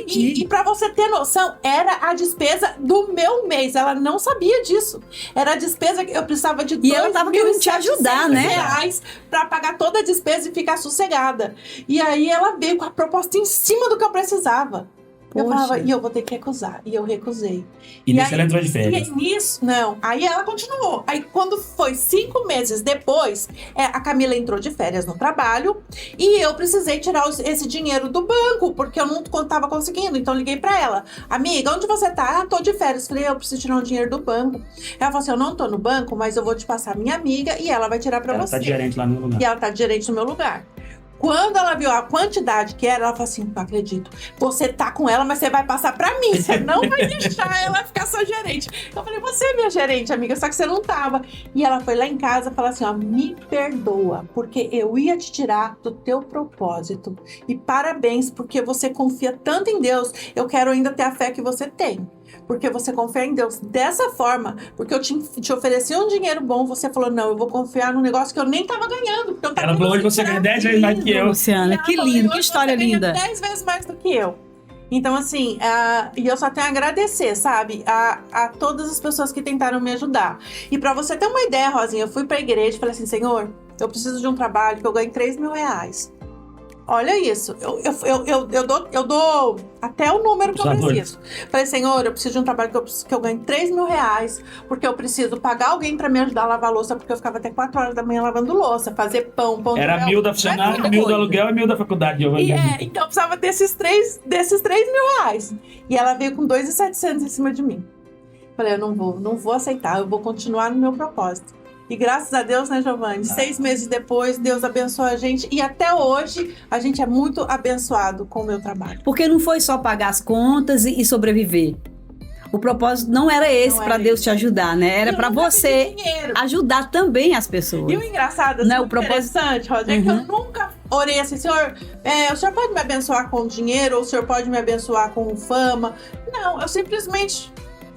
E pra você ter noção, era a despesa do meu mês. Ela não sabia disso. Era a despesa que eu precisava de E ela tava querendo te ajudar, né? R$2.700 pra pagar toda a despesa e ficar sossegada. E aí ela veio com a proposta em cima do que eu precisava. Eu falava, e eu vou ter que recusar. E eu recusei. E nisso ela entrou de férias. E nisso, não. Aí ela continuou. Aí quando foi 5 meses depois, a Camila entrou de férias no trabalho. E eu precisei tirar esse dinheiro do banco, porque eu não tava conseguindo. Então liguei pra ela. Amiga, onde você tá? Tô de férias. Falei, eu preciso tirar um dinheiro do banco. Ela falou assim, eu não tô no banco, mas eu vou te passar minha amiga e ela vai tirar pra você. Ela tá de gerente lá no meu lugar. E ela tá de gerente no meu lugar. Quando ela viu a quantidade que era, ela falou assim, não acredito. Você tá com ela, mas você vai passar pra mim. Você não vai deixar ela ficar sua gerente. Eu falei, você é minha gerente, amiga, só que você não tava. E ela foi lá em casa e falou assim, ó, me perdoa, porque eu ia te tirar do teu propósito. E parabéns, porque você confia tanto em Deus. Eu quero ainda ter a fé que você tem. Porque você confia em Deus dessa forma. Porque eu te ofereci um dinheiro bom, você falou, não, eu vou confiar num negócio que eu nem tava ganhando. Porque eu tava ela falou, hoje você ganha 10 vezes mais do que eu. Luciana, que lindo, que história linda. 10 vezes mais do que eu. Então, assim, e eu só tenho a agradecer, sabe? A todas as pessoas que tentaram me ajudar. E pra você ter uma ideia, Rosinha, eu fui pra igreja e falei assim, Senhor, eu preciso de um trabalho que eu ganhe R$3.000. Olha isso, eu dou até o número que eu preciso. Falei, Senhor, eu preciso de um trabalho que eu ganhe R$3.000, porque eu preciso pagar alguém pra me ajudar a lavar louça, porque eu ficava até 4 horas da manhã lavando louça, fazer pão Era de mel. 1.000 da funcionária, 1.000 do aluguel e 1.000 da faculdade. Então eu precisava desses R$3.000. E ela veio com R$2.700 em cima de mim. Falei, eu não vou aceitar, eu vou continuar no meu propósito. E graças a Deus, né, Giovanni? 6 meses depois, Deus abençoou a gente. E até hoje, a gente é muito abençoado com o meu trabalho. Porque não foi só pagar as contas e sobreviver. O propósito não era esse para Deus te ajudar, né? Era para você ajudar também as pessoas. E o engraçado, assim, né? O propósito... interessante, Roger, é que eu nunca orei assim, Senhor, o Senhor pode me abençoar com dinheiro, ou o Senhor pode me abençoar com fama. Não, eu simplesmente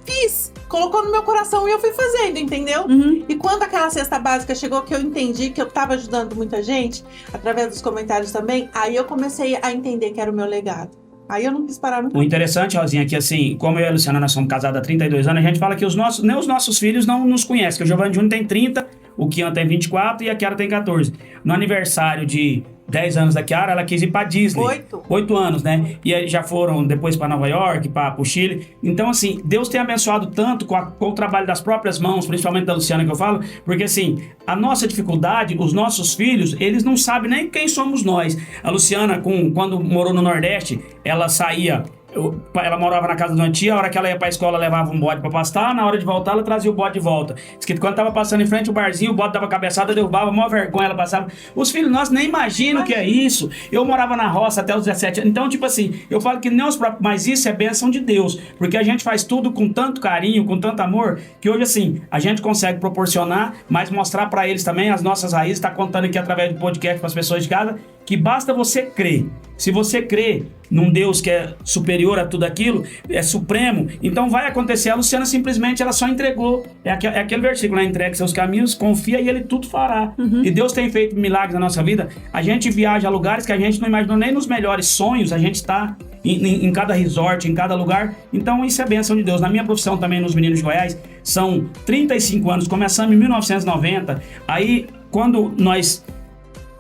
fiz. Colocou no meu coração e eu fui fazendo, entendeu? E quando aquela cesta básica chegou, que eu entendi que eu tava ajudando muita gente, através dos comentários também, aí eu comecei a entender que era o meu legado. Aí eu não quis parar nunca. O interessante, Rosinha, é que assim, como eu e a Luciana, nós somos casados há 32 anos, a gente fala que nem os nossos filhos não nos conhecem, que o Giovanni Júnior tem 30, o Kian tem 24 e a Kiara tem 14. No aniversário de 10 anos da Kiara, ela quis ir pra Disney. 8 anos, né? E aí já foram depois pra Nova York, pro Chile. Então, assim, Deus tem abençoado tanto com o trabalho das próprias mãos, principalmente da Luciana que eu falo, porque assim, a nossa dificuldade, os nossos filhos, eles não sabem nem quem somos nós. A Luciana, quando morou no Nordeste, ela saía... Ela morava na casa de uma tia, a hora que ela ia pra escola levava um bode pra pastar, na hora de voltar ela trazia o bode de volta. Diz que quando tava passando em frente ao barzinho, o bode dava cabeçada, derrubava, maior vergonha, ela passava. Os filhos nossos nem imaginam o que é isso. Eu morava na roça até os 17 anos, então tipo assim, eu falo que nem os próprios, mas isso é bênção de Deus, porque a gente faz tudo com tanto carinho, com tanto amor, que hoje assim, a gente consegue proporcionar, mas mostrar pra eles também as nossas raízes, tá contando aqui através do podcast pras pessoas de casa, que basta você crer. Se você crê num Deus que é superior a tudo aquilo, é supremo, então vai acontecer. A Luciana simplesmente, ela só entregou. É aquele versículo, né? Entregue seus caminhos, confia e ele tudo fará. E Deus tem feito milagres na nossa vida. A gente viaja a lugares que a gente não imaginou nem nos melhores sonhos, a gente está em cada resort, em cada lugar. Então isso é bênção de Deus. Na minha profissão também, nos Meninos de Goiás, são 35 anos, começamos em 1990. Aí, quando nós...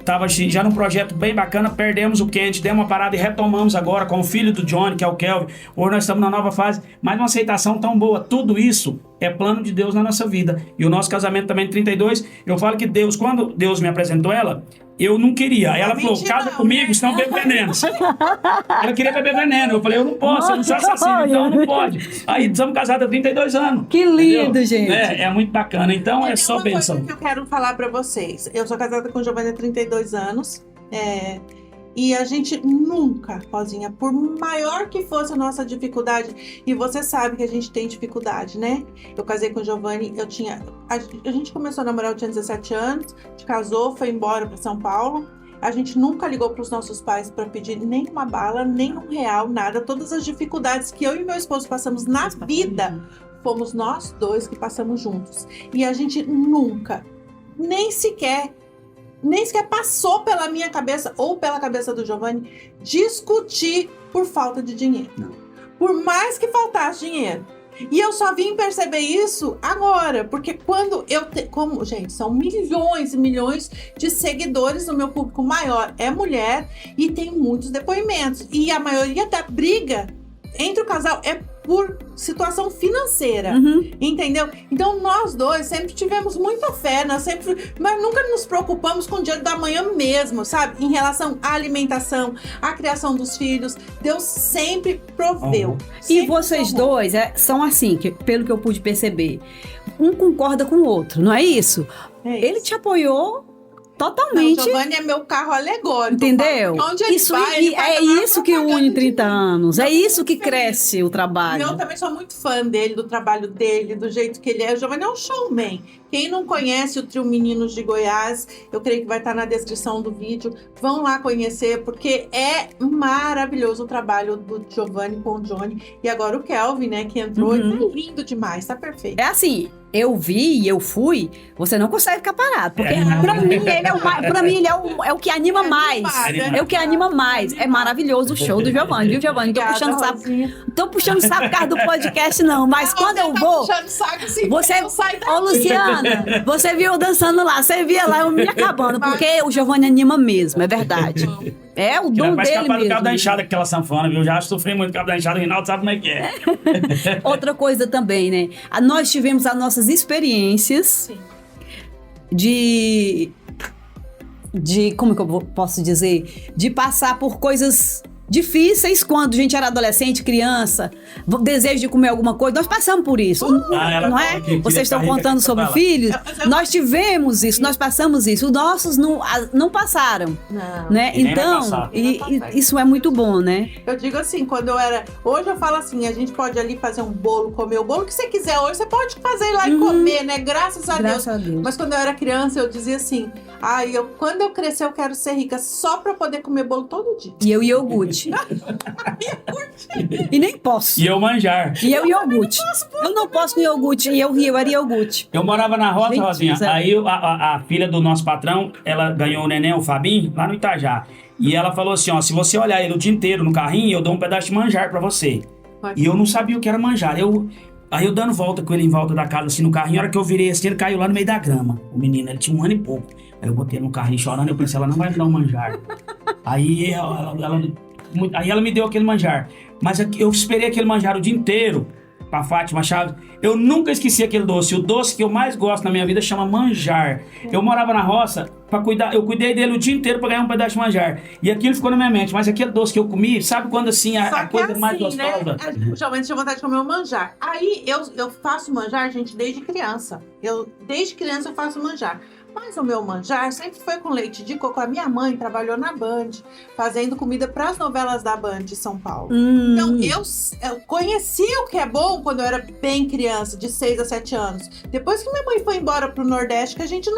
Tava já num projeto bem bacana, perdemos o Kent, demos uma parada e retomamos agora com o filho do Johnny, que é o Kelvin. Hoje nós estamos na nova fase, mas uma aceitação tão boa. Tudo isso é plano de Deus na nossa vida. E o nosso casamento também de 32, eu falo que Deus, quando Deus me apresentou ela, eu não queria. Aí ela falou, casa comigo, senão bebe veneno. Ela queria beber veneno. Eu falei, eu não posso, eu não sou assassino, então não pode. Aí estamos casados há 32 anos. Que lindo, entendeu? gente. É muito bacana. Então é só bênção. Tem uma coisa que eu quero falar pra vocês. Eu sou casada com o Giovanni há 32 anos. E a gente nunca, Rosinha, por maior que fosse a nossa dificuldade, e você sabe que a gente tem dificuldade, né? Eu casei com o Giovanni, a gente começou a namorar, eu tinha 17 anos, a gente casou, foi embora para São Paulo. A gente nunca ligou para os nossos pais para pedir nem uma bala, nem um real, nada. Todas as dificuldades que eu e meu esposo passamos na vida, fomos nós dois que passamos juntos. E a gente nunca, nem sequer passou pela minha cabeça ou pela cabeça do Giovanni discutir por falta de dinheiro. Não. Por mais que faltasse dinheiro. E eu só vim perceber isso agora, porque quando gente, são milhões e milhões de seguidores, o meu público maior é mulher e tem muitos depoimentos. E a maioria da briga entre o casal é por situação financeira, entendeu? Então nós dois sempre tivemos muita fé, mas nunca nos preocupamos com o dia da manhã mesmo, sabe? Em relação à alimentação, à criação dos filhos, Deus sempre proveu. E vocês dois são assim, pelo que eu pude perceber, um concorda com o outro, não é isso? Ele te apoiou totalmente. Não, Giovanni é meu carro alegórico. Entendeu? Onde ele vai, ele é isso que une 30 anos. É isso que cresce o trabalho. Eu também sou muito fã dele, do trabalho dele, do jeito que ele é. O Giovanni é um showman. Quem não conhece o trio Meninos de Goiás, eu creio que vai estar na descrição do vídeo. Vão lá conhecer, porque é maravilhoso o trabalho do Giovanni com o Johnny. E agora o Kelvin, né, que entrou. Tá lindo demais, tá perfeito. É assim, eu vi e eu fui, você não consegue ficar parado. Porque pra mim ele é o que anima mais. É o que anima mais. É maravilhoso o show do Giovanni, viu, Giovanni? Tô puxando saco por causa do podcast, não. Mas quando eu vou. Você não sai daqui. Ô, Luciana, você viu eu dançando lá, você via lá eu me acabando. Porque o Giovanni anima mesmo, é verdade. É o dom vai dele escapar do mesmo. cabo da enxada, aquela sanfona, viu? Já sofri muito com o cabo da enxada, o Rinaldo sabe como é que é. Outra coisa também, né? Nós tivemos as nossas experiências de como que eu posso dizer? De passar por coisas difíceis quando a gente era adolescente, criança, desejo de comer alguma coisa. Nós passamos por isso, não é? Vocês estão contando sobre filhos. Nós tivemos isso, nós passamos isso. Os nossos não passaram, Não. né? Então, isso é muito bom, né? Eu digo assim, hoje eu falo assim, a gente pode ali fazer um bolo, comer o bolo que você quiser hoje, você pode fazer lá e comer, né? Graças a Deus. Mas quando eu era criança, eu dizia assim, quando eu crescer eu quero ser rica só pra poder comer bolo todo dia. E eu iogurte. iogurte. E nem posso. E eu manjar. E eu iogurte. Eu não posso com iogurte. E eu era iogurte. Eu morava na roça, Gente, Rosinha. Zé. Aí a filha do nosso patrão, ela ganhou o neném, o Fabinho, lá no Itajá. E ela falou assim, ó, se você olhar ele o dia inteiro no carrinho, eu dou um pedaço de manjar pra você. E eu não sabia o que era manjar. Aí eu dando volta com ele em volta da casa, assim, no carrinho, a hora que eu virei assim, ele caiu lá no meio da grama. O menino, ele tinha 1 ano e pouco. Aí eu botei ele no carrinho chorando, eu pensei, ela não vai me dar um manjar. Aí ela me deu aquele manjar. Mas eu esperei aquele manjar o dia inteiro pra Fátima Chaves. Eu nunca esqueci aquele doce. O doce que eu mais gosto na minha vida chama manjar. Eu morava na roça, eu cuidei dele o dia inteiro pra ganhar um pedaço de manjar. E aquilo ficou na minha mente. Mas aquele doce que eu comi, sabe quando assim, a coisa assim, mais gostosa? Né? Geralmente tinha vontade de comer um manjar. Aí eu faço manjar, gente, desde criança. Desde criança eu faço manjar. Mas o meu manjar sempre foi com leite de coco. A minha mãe trabalhou na Band, fazendo comida para as novelas da Band de São Paulo. Então, eu conheci o que é bom quando eu era bem criança, de 6 a 7 anos. Depois que minha mãe foi embora pro Nordeste, que a gente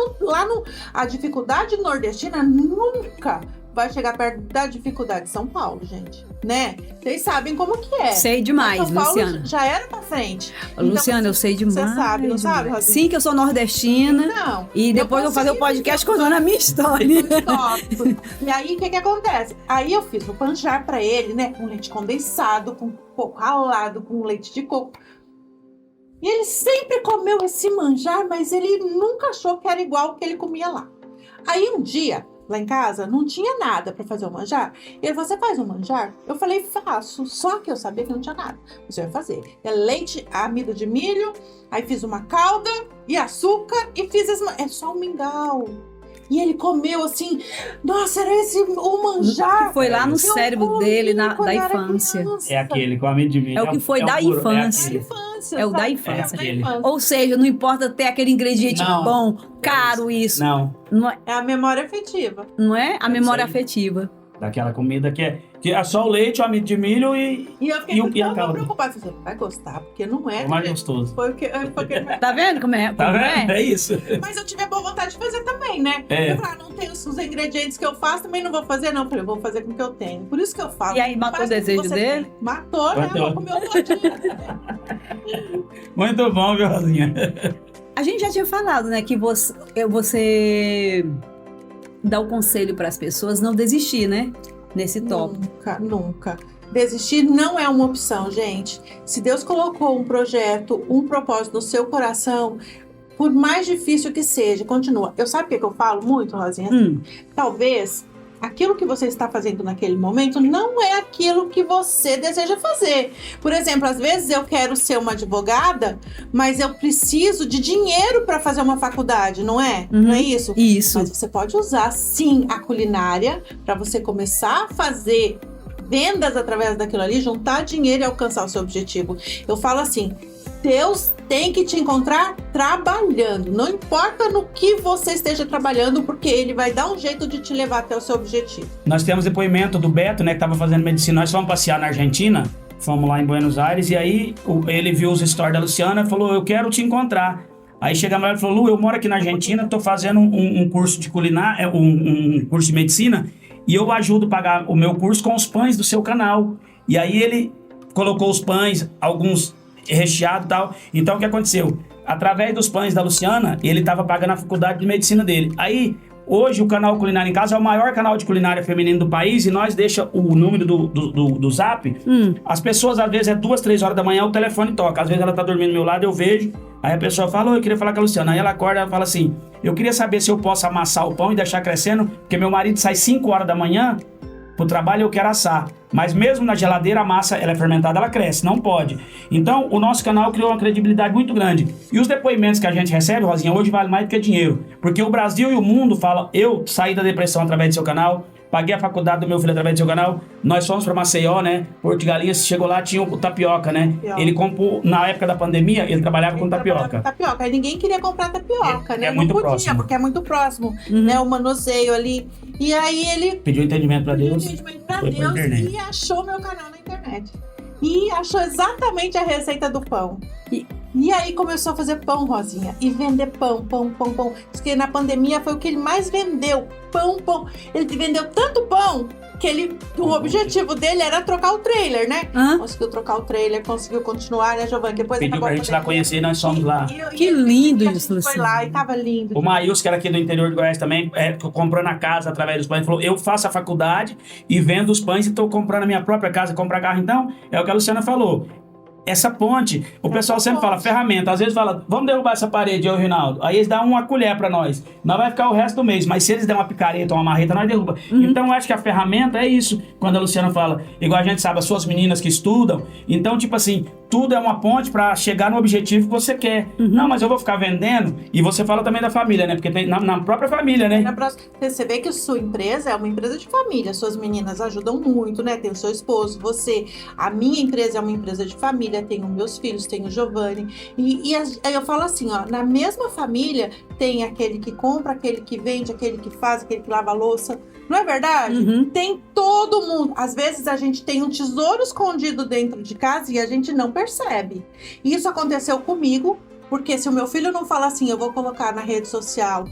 a dificuldade nordestina nunca vai chegar perto da dificuldade de São Paulo, gente, né? Vocês sabem como que é. Sei demais, São Paulo Luciana. já era pra frente. Luciana, então, eu sei demais. Você sabe, não sabe, Rosinha? Sim, que eu sou nordestina. Não. E depois eu vou fazer o podcast contando a minha história. E aí, o que acontece? Aí eu fiz o manjar pra ele, né? Com leite condensado, com coco ralado, com leite de coco. E ele sempre comeu esse manjar, mas ele nunca achou que era igual ao que ele comia lá. Aí um dia, lá em casa, não tinha nada pra fazer o manjar. E ele falou, você faz um manjar? Eu falei, faço. Só que eu sabia que não tinha nada. Você vai fazer. É leite, amido de milho, aí fiz uma calda e açúcar e fiz é só um mingau. E ele comeu assim, nossa, era esse o manjar. Foi lá no cérebro dele, da quando eu era infância. criança. É aquele, com amido de milho. É o que foi da puro, infância. Infância, É o da sabe? infância. É o da infância. Ou seja, não importa ter aquele ingrediente Não. bom, caro isso. Não, É a memória afetiva. Não é? A memória isso aí. afetiva. daquela comida que é só o leite, o amido de milho E eu fiquei e a muito calda. preocupada. Falei, vai gostar, porque não é. É mais gostoso. Foi o que Tá vendo como é? Tá Como vendo? é? É isso. Mas eu tive a boa vontade de fazer também, né? É. Eu falei, não tem os ingredientes que eu faço, também não vou fazer, não. Eu falei, eu vou fazer com o que eu tenho. Por isso que eu falo. E aí, matou faz o com que desejo você dele? tem. Matou, né? Matou. Ela comeu todinho. Muito bom, viu, Rosinha? A gente já tinha falado, né, que você dá o conselho para as pessoas não desistir, né? Nesse tópico. Nunca. Desistir não é uma opção, gente. Se Deus colocou um projeto, um propósito no seu coração, por mais difícil que seja, continua. Sabe o que eu falo muito, Rosinha? Talvez aquilo que você está fazendo naquele momento não é aquilo que você deseja fazer. Por exemplo, às vezes eu quero ser uma advogada, mas eu preciso de dinheiro para fazer uma faculdade, não é? Não é isso? Isso. Mas você pode usar, sim, a culinária para você começar a fazer vendas através daquilo ali, juntar dinheiro e alcançar o seu objetivo. Eu falo assim, Deus tem que te encontrar trabalhando. Não importa no que você esteja trabalhando, porque Ele vai dar um jeito de te levar até o seu objetivo. Nós temos depoimento do Beto, né, que estava fazendo medicina. Nós fomos passear na Argentina, fomos lá em Buenos Aires, e aí ele viu os stories da Luciana e falou, eu quero te encontrar. Aí chegamos lá e falou, Lu, eu moro aqui na Argentina, estou fazendo um curso de culinária, um curso de medicina, e eu ajudo a pagar o meu curso com os pães do seu canal. E aí ele colocou os pães, alguns recheados e tal. Então o que aconteceu? Através dos pães da Luciana, ele estava pagando a faculdade de medicina dele. Aí, hoje, o canal Culinária em Casa é o maior canal de culinária feminino do país, e nós deixa o número do Zap. As pessoas, às vezes, 2, 3 horas da manhã, o telefone toca. Às vezes ela tá dormindo do meu lado, eu vejo. Aí a pessoa fala, eu queria falar com a Luciana. Aí ela acorda e fala assim, eu queria saber se eu posso amassar o pão e deixar crescendo, porque meu marido sai 5 horas da manhã pro trabalho, eu quero assar. Mas mesmo na geladeira, a massa, ela é fermentada, ela cresce, não pode. Então, o nosso canal criou uma credibilidade muito grande. E os depoimentos que a gente recebe, Rosinha, hoje vale mais do que dinheiro. Porque o Brasil e o mundo falam, eu saí da depressão através do seu canal, paguei a faculdade do meu filho através do seu canal, nós fomos para Maceió, né? Porto de Galinhas, chegou lá, tinha o tapioca, né? Tapioca. Ele comprou, na época da pandemia, ele trabalhava com tapioca. Aí ninguém queria comprar tapioca, né? É muito não podia, próximo. porque é muito próximo, né? O manuseio ali. E aí ele Pediu entendimento para Deus. Foi pra internet. E achou meu canal na internet. E achou exatamente a receita do pão. E aí começou a fazer pão, Rosinha. E vender pão. Diz que na pandemia foi o que ele mais vendeu. Pão. Ele vendeu tanto pão que o objetivo dele era trocar o trailer, né? Conseguiu trocar o trailer, conseguiu continuar, né, Giovanni? Depois pediu pra gente lá conhecer e nós somos lá. Que lindo isso, Luciana. Foi lá e tava lindo. O Maílson, que era aqui do interior de Goiás também, comprando a casa através dos pães, falou, eu faço a faculdade e vendo os pães e tô comprando a minha própria casa, comprar carro. Então, é o que a Luciana falou. Essa ponte, o pessoal sempre fala ferramenta, às vezes fala, vamos derrubar essa parede, eu e o Rinaldo. Aí eles dão uma colher pra nós. Nós vai ficar o resto do mês, mas se eles der uma picareta ou uma marreta, nós derruba. Então eu acho que a ferramenta é isso. Quando a Luciana fala, igual a gente sabe, as suas meninas que estudam, então tipo assim, tudo é uma ponte pra chegar no objetivo que você quer. Não, mas eu vou ficar vendendo, e você fala também da família, né? Porque tem na própria família, né? Você vê que a sua empresa é uma empresa de família, suas meninas ajudam muito, né? Tem o seu esposo, você. A minha empresa é uma empresa de família, tenho meus filhos, tenho o Giovanni. E aí eu falo assim, ó, na mesma família tem aquele que compra, aquele que vende, aquele que faz, aquele que lava a louça. Não é verdade? Tem todo mundo. Às vezes a gente tem um tesouro escondido dentro de casa e a gente não percebe. Isso aconteceu comigo, porque se o meu filho não fala assim, eu vou colocar na rede social.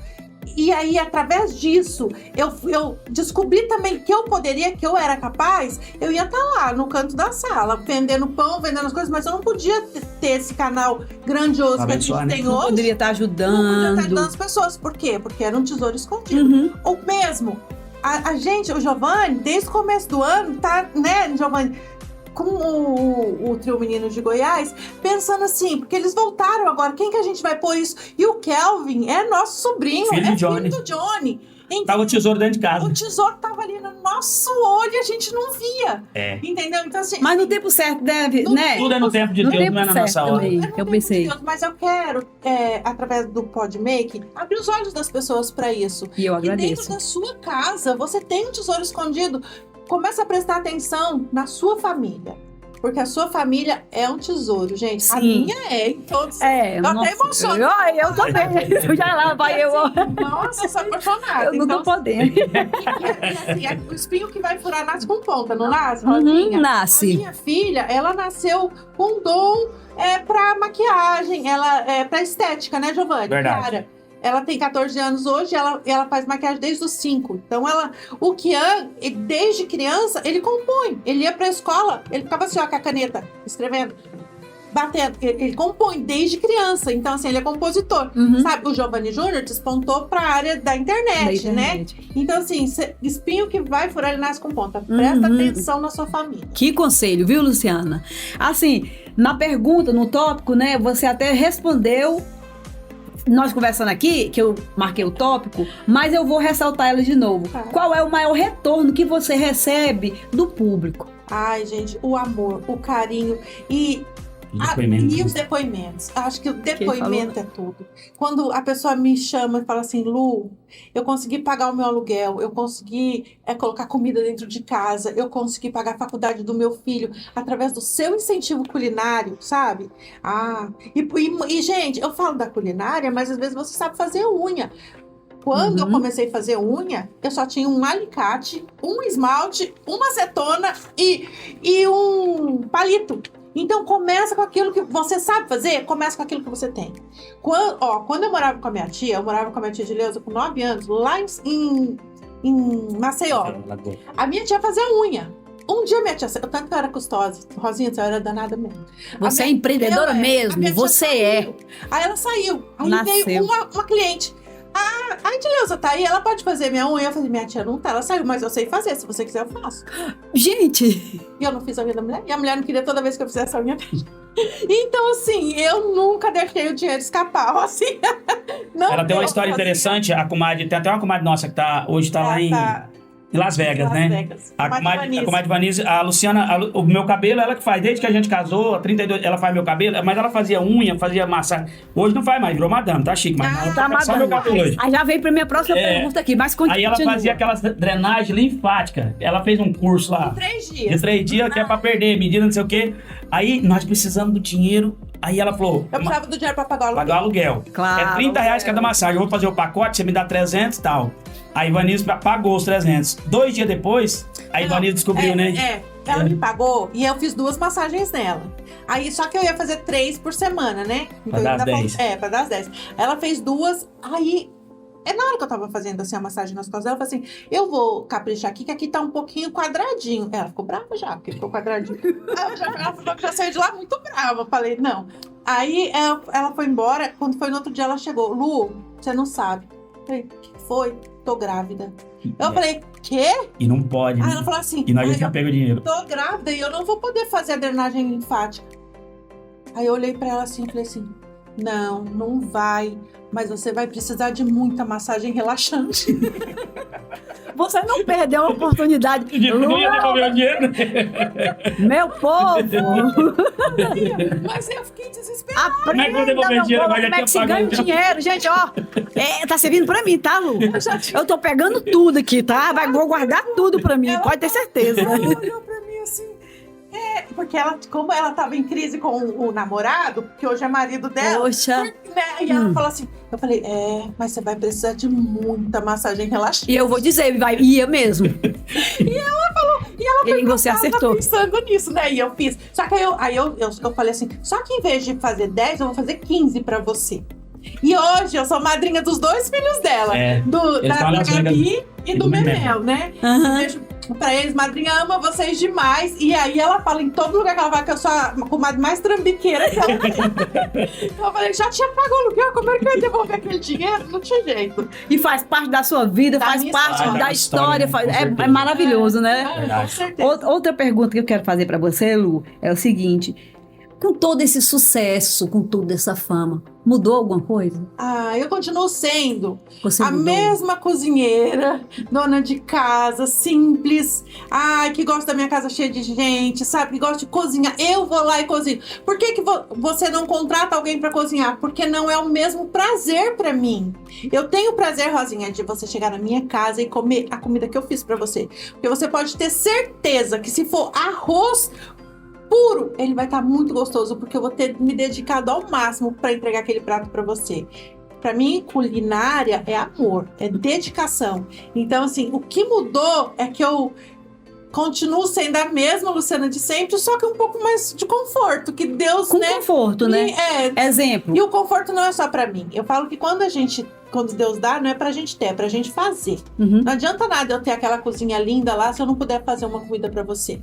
E aí, através disso, eu descobri também que eu poderia, que eu era capaz, eu ia estar lá no canto da sala, vendendo pão, vendendo as coisas, mas eu não podia ter esse canal grandioso que a gente tem hoje. Poderia estar ajudando. Não podia estar ajudando as pessoas. Por quê? Porque era um tesouro escondido. Ou mesmo, a gente, o Giovanni, desde o começo do ano, tá, né, Giovanni? Com o Trio Meninos de Goiás, pensando assim, porque eles voltaram agora, quem que a gente vai pôr isso? E o Kelvin é nosso sobrinho, filho do Johnny. Então, tava o tesouro dentro de casa. O tesouro tava ali no nosso olho e a gente não via. Entendeu? Então, assim, mas no tempo certo deve, né? Tudo é no tempo de Deus, não é na nossa hora. Eu pensei. Mas eu quero, através do Podmake, abrir os olhos das pessoas para isso. E eu agradeço. E dentro da sua casa, você tem um tesouro escondido. Começa a prestar atenção na sua família. Porque a sua família é um tesouro, gente. Sim. A minha é, em todos. Eu até emociono. Eu também. Já lá vai eu. Nossa, eu sou apaixonada. Eu não tô podendo. E assim, o espinho que vai furar nasce com ponta, não nasce, Rosinha? Nasce. A minha filha, ela nasceu com dom pra maquiagem, pra estética, né, Giovanni? Verdade. Cara, ela tem 14 anos hoje, ela faz maquiagem desde os 5. Então, o Kian, desde criança, ele compõe. Ele ia pra escola, ele ficava assim, ó, com a caneta, escrevendo, batendo. Ele compõe desde criança. Então, assim, ele é compositor. Sabe, o Giovanni Júnior despontou pra área da internet, né? Então, assim, espinho que vai furar, ele nasce com ponta. Presta atenção na sua família. Que conselho, viu, Luciana? Assim, na pergunta, no tópico, né, você até respondeu. Nós conversando aqui, que eu marquei o tópico, mas eu vou ressaltar ela de novo. Qual é o maior retorno que você recebe do público? Ai, gente, o amor, o carinho e os depoimentos. Acho que o depoimento é tudo. Quando a pessoa me chama e fala assim, Lu, eu consegui pagar o meu aluguel, eu consegui colocar comida dentro de casa, eu consegui pagar a faculdade do meu filho através do seu incentivo culinário, sabe? E gente, eu falo da culinária, mas às vezes você sabe fazer unha. Quando eu comecei a fazer unha, eu só tinha um alicate, um esmalte, uma acetona e um palito. Então, começa com aquilo que você sabe fazer, começa com aquilo que você tem. Quando eu morava com a minha tia, de Leusa com 9 anos, lá em Maceió. A minha tia fazia unha. Um dia minha tia, tanto que eu era custosa, Rosinha, você era danada mesmo. Você é empreendedora mesmo, você é. Aí ela saiu, aí Nasceu. veio uma cliente. A Edileuza tá aí, ela pode fazer minha unha? Eu falei, minha tia não tá, ela saiu, mas eu sei fazer, se você quiser eu faço. Gente! E eu não fiz a unha da mulher, e a mulher não queria toda vez que eu fizesse a unha dela. Então, assim, eu nunca deixei o dinheiro escapar, assim. Ela tem uma história interessante, a comadre, tem até uma comadre nossa que hoje tá lá em Las Vegas, né? A comadre Vanise, a Luciana, o meu cabelo, ela que faz, desde que a gente casou, há 32, ela faz meu cabelo, mas ela fazia unha, fazia massagem. Hoje não faz mais, virou madame, tá chique, mas ela faz só meu cabelo hoje. Aí já veio pra minha próxima pergunta aqui, mas continua. Aí ela fazia aquelas drenagens linfáticas, ela fez um curso lá. De 3 dias. De 3 dias, que é pra perder medida, não sei o quê. Aí nós precisamos do dinheiro. Aí ela falou... Eu precisava do dinheiro pra pagar o aluguel. Pagar o aluguel. Claro. É R$30 cada massagem. Eu vou fazer o pacote, você me dá 300 e tal. A Ivanise pagou os 300. 2 dias depois, a Ivanise descobriu, né? Ela me pagou e eu fiz 2 massagens nela. Aí, só que eu ia fazer 3 por semana, né? Pra dar as 10. Pra dar as 10. Ela fez 2, aí na hora que eu tava fazendo assim a massagem nas costas dela, eu falei assim, eu vou caprichar aqui, que aqui tá um pouquinho quadradinho. Ela ficou brava já, porque ficou quadradinho. Ela falou que já saiu de lá muito brava. Eu falei, não. Aí ela foi embora, quando foi no outro dia ela chegou, Lu, você não sabe. Eu falei, o que foi? Tô grávida. Eu falei, quê? E não pode. Aí né? ela falou assim, E nós já tinha pego o dinheiro. tô grávida e eu não vou poder fazer a drenagem linfática. Aí eu olhei pra ela assim e falei assim, não vai, mas você vai precisar de muita massagem relaxante. Você não perdeu a oportunidade. Não ia devolver o dinheiro. Meu povo! Mas eu fiquei desesperada. Como é que eu vou devolver o dinheiro? Agora já Como é que se tinha ganha pago. dinheiro? Gente, ó, tá servindo pra mim, tá, Lu? Eu tô pegando tudo aqui, tá? Vou guardar tudo pra mim, pode ter certeza. Ela olhou pra mim assim, porque como ela tava em crise com o namorado, que hoje é marido dela, Poxa. né? E ela falou assim, eu falei, mas você vai precisar de muita massagem relaxante. E eu vou dizer, ia mesmo. E ela falou, E você acertou. pensando nisso, né? E eu fiz. Só que aí eu falei assim, só que em vez de fazer 10, eu vou fazer 15 pra você. E hoje eu sou madrinha dos 2 filhos dela. Da Gabi e do Memel, né? Uhum. Beijo pra eles, madrinha ama vocês demais. E aí ela fala em todo lugar que ela vai que eu sou a comadre mais trambiqueira que ela tem. Então eu falei, já tinha pago o aluguel, como é que eu ia devolver aquele dinheiro? Não tinha jeito. E faz parte da sua vida, Da faz minha parte história. da Da história. história, com É certeza. maravilhoso, né? Com certeza. Outra pergunta que eu quero fazer pra você, Lu, é o seguinte: com todo esse sucesso, com toda essa fama, mudou alguma coisa? Eu continuo sendo Você a mudou? mesma cozinheira, dona de casa, simples, que gosta da minha casa cheia de gente, sabe? Que gosta de cozinhar. Eu vou lá e cozinho. Por que você não contrata alguém pra cozinhar? Porque não é o mesmo prazer pra mim. Eu tenho prazer, Rosinha, de você chegar na minha casa e comer a comida que eu fiz pra você. Porque você pode ter certeza que se for arroz puro, ele vai estar muito gostoso, porque eu vou ter me dedicado ao máximo para entregar aquele prato para você. Para mim, culinária é amor, é dedicação. Então, assim, o que mudou é que eu continuo sendo a mesma Luciana de sempre, só que um pouco mais de conforto, que Deus, Com né? conforto, né? Exemplo. E o conforto não é só para mim. Eu falo que quando Deus dá, não é pra gente ter, é pra gente fazer. Uhum. Não adianta nada eu ter aquela cozinha linda lá se eu não puder fazer uma comida para você.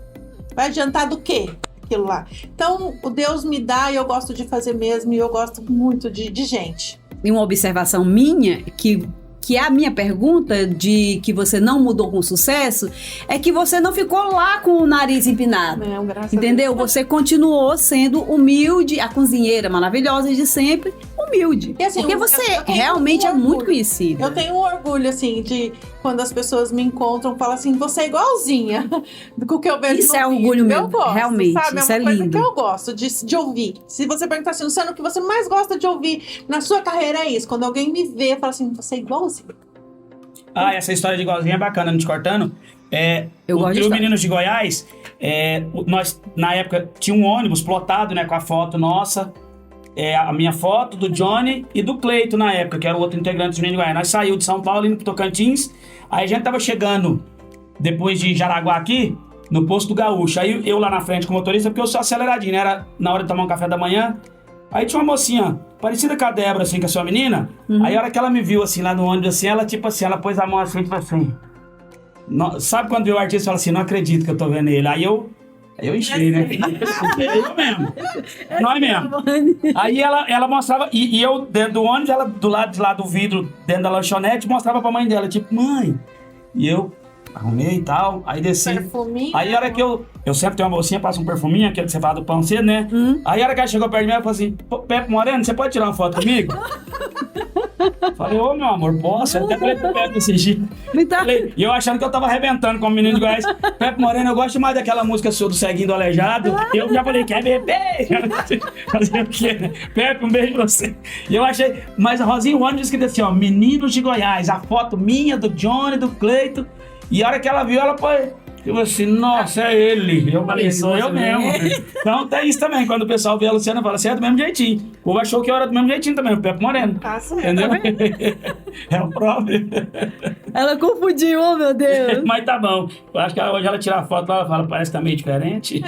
Vai adiantar do quê? Aquilo lá. Então, o Deus me dá e eu gosto de fazer mesmo, e eu gosto muito de gente. E uma observação minha, que é a minha pergunta de que você não mudou com sucesso, é que você não ficou lá com o nariz empinado. Não, graças Entendeu? a Deus. Você continuou sendo humilde, a cozinheira maravilhosa de sempre, humilde. E assim, porque eu você tenho realmente é orgulho. muito conhecida. Eu tenho um orgulho, assim, de quando as pessoas me encontram, falam assim, você é igualzinha do que eu vejo Isso no é vídeo. orgulho Eu mesmo, gosto, realmente, sabe? isso É é uma coisa lindo. que eu gosto de ouvir. Se você perguntar assim, Luciano, o que você mais gosta de ouvir na sua carreira é isso. Quando alguém me vê, fala assim, você é igualzinha. Essa história de igualzinha é bacana, não te cortando. Eu O gosto de Trio história. Meninos de Goiás, nós, na época, tinha um ônibus plotado, né, com a foto nossa, a minha foto, do Johnny e do Cleito na época, que era o outro integrante do Meninos de Goiás. Nós saímos de São Paulo, indo pro Tocantins, aí a gente tava chegando, depois de Jaraguá aqui, no posto do Gaúcho. Aí eu lá na frente com o motorista, porque eu sou aceleradinho, né, era na hora de tomar um café da manhã. Aí tinha uma mocinha, parecida com a Débora, assim, com a sua menina. Aí a hora que ela me viu, assim, lá no ônibus, assim, ela, tipo assim, ela pôs a mão assim, tipo assim. Sabe quando vê o artista e fala assim, não acredito que eu tô vendo ele. Aí eu enchei, né? Eu mesmo. Nós mesmo. Aí ela mostrava, e eu dentro do ônibus, ela do lado de lá do vidro, dentro da lanchonete, mostrava pra mãe dela, tipo, mãe. E eu arrumei e tal, aí desci. Perfuminho. Aí a hora que eu sempre tenho uma bolsinha, passo um perfuminho, aquele que você fala do pão cedo, né? Aí a hora que ela chegou perto de mim, ela falou assim, Pepe Moreno, você pode tirar uma foto comigo? Falei, ô meu amor, posso? Eu até falei pro Pepe esse dia. E eu achando que eu tava arrebentando com o menino de Goiás. Pepe Moreno, eu gosto mais daquela música sua do Ceguinho do Aleijado. E eu já falei, quer beber? Fazer o quê, né? Pepe, um beijo pra você. E eu achei, mas a Rosinha One disse que assim, ó, Meninos de Goiás, a foto minha, do Johnny, do Cleito. E a hora que ela viu, ela foi, tipo assim, nossa, é ele. Eu falei, sou eu mesmo. Então tem isso também, quando o pessoal vê a Luciana, fala assim, é do mesmo jeitinho. O povo achou que eu era do mesmo jeitinho também, o Pepe Moreno. Tá certo. Entendeu? É o próprio. Ela confundiu, oh meu Deus. Mas tá bom. Eu acho que hoje ela tira a foto lá, ela fala, parece que tá meio diferente.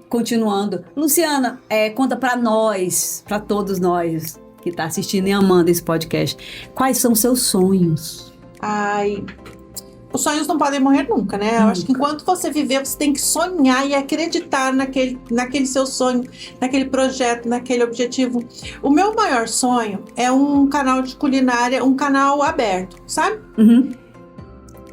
Continuando. Luciana, conta pra nós, pra todos nós, que está assistindo e amando esse podcast, quais são seus sonhos? Ai, os sonhos não podem morrer nunca, né? Eu acho que enquanto você viver, você tem que sonhar e acreditar naquele seu sonho, naquele projeto, naquele objetivo. O meu maior sonho é um canal de culinária, um canal aberto, sabe? Uhum.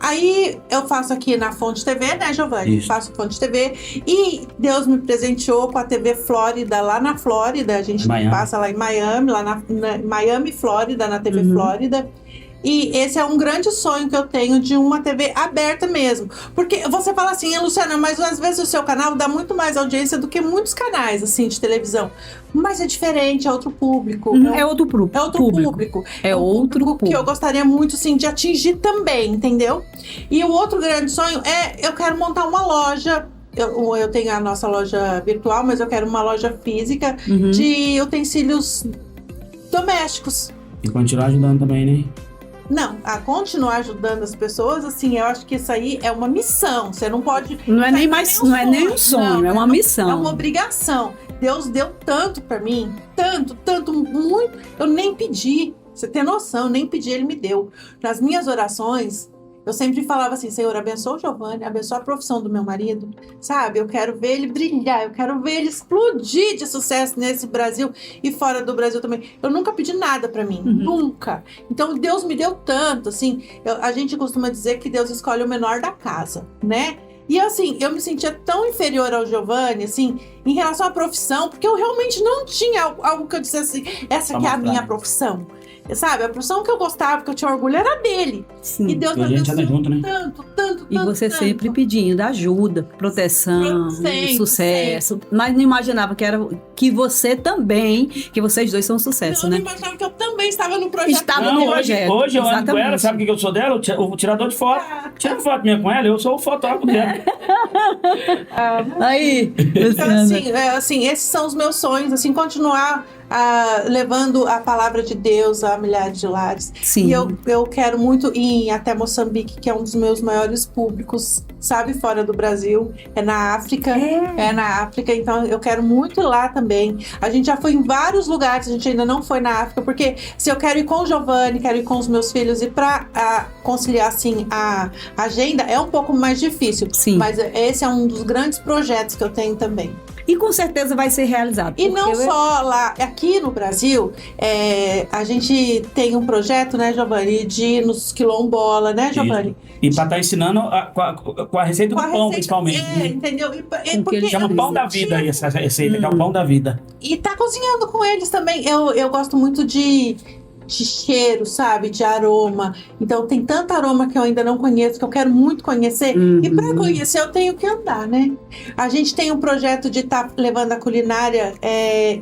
Aí eu faço aqui na Fonte TV, né, Giovanni? Isso. Faço Fonte TV e Deus me presenteou com a TV Flórida, lá na Flórida. A gente Miami. passa lá em Miami, lá na Miami, Flórida, na TV Flórida. E esse é um grande sonho que eu tenho de uma TV aberta mesmo. Porque você fala assim, Luciana, mas às vezes o seu canal dá muito mais audiência do que muitos canais, assim, de televisão. Mas é diferente, é outro público. É outro público. É outro público. É outro público. Que eu gostaria muito, sim, de atingir também, entendeu? E o outro grande sonho é, eu quero montar uma loja. Eu tenho a nossa loja virtual, mas eu quero uma loja física de utensílios domésticos. E continuar ajudando também, né? Não, a continuar ajudando as pessoas, assim, eu acho que isso aí é uma missão. Você não pode... Não é nem mais, não é nem um sonho, é uma missão. É uma obrigação. Deus deu tanto pra mim, tanto, muito. Eu nem pedi. Você tem noção, eu nem pedi, Ele me deu. Nas minhas orações, eu sempre falava assim, Senhor, abençoa o Giovanni, abençoa a profissão do meu marido, sabe? Eu quero ver ele brilhar, eu quero ver ele explodir de sucesso nesse Brasil e fora do Brasil também. Eu nunca pedi nada pra mim, nunca. Então Deus me deu tanto, assim, a gente costuma dizer que Deus escolhe o menor da casa, né? E assim, eu me sentia tão inferior ao Giovanni, assim, em relação à profissão, porque eu realmente não tinha algo que eu dissesse assim, essa que é a minha profissão. Sabe, a profissão que eu gostava, que eu tinha orgulho, era dele. Sim. E Deus me abençoou junto, né? tanto. E você sempre pedindo ajuda, proteção, sucesso. Mas não imaginava que você também, que vocês dois são um sucesso, não, né? Eu não imaginava que eu também estava no projeto. Estava no projeto. Hoje eu ando com exatamente. ela, sabe o que eu sou dela? O tirador de foto. Tira foto minha com ela, eu sou o fotógrafo dela. Aí, Então, assim, esses são os meus sonhos, assim, continuar levando a palavra de Deus a milhares de lares. Sim. E eu quero muito ir até Moçambique, que é um dos meus maiores públicos, sabe, fora do Brasil. É na África. É na África, então eu quero muito ir lá também. A gente já foi em vários lugares, a gente ainda não foi na África, porque se eu quero ir com o Giovanni, quero ir com os meus filhos, e para conciliar, assim, a agenda é um pouco mais difícil. Sim. Mas esse é um dos grandes projetos que eu tenho também. E com certeza vai ser realizado. E não só lá, aqui no Brasil, a gente tem um projeto, né, Giovanni, de ir nos quilombola, né, Giovanni? E para estar ensinando com a receita do pão, principalmente. Entendeu? Porque chama pão da vida aí, essa receita, que é o pão da vida. E tá cozinhando com eles também. Eu gosto muito de cheiro, sabe? De aroma. Então tem tanto aroma que eu ainda não conheço, que eu quero muito conhecer. E para conhecer eu tenho que andar, né? A gente tem um projeto de estar levando a culinária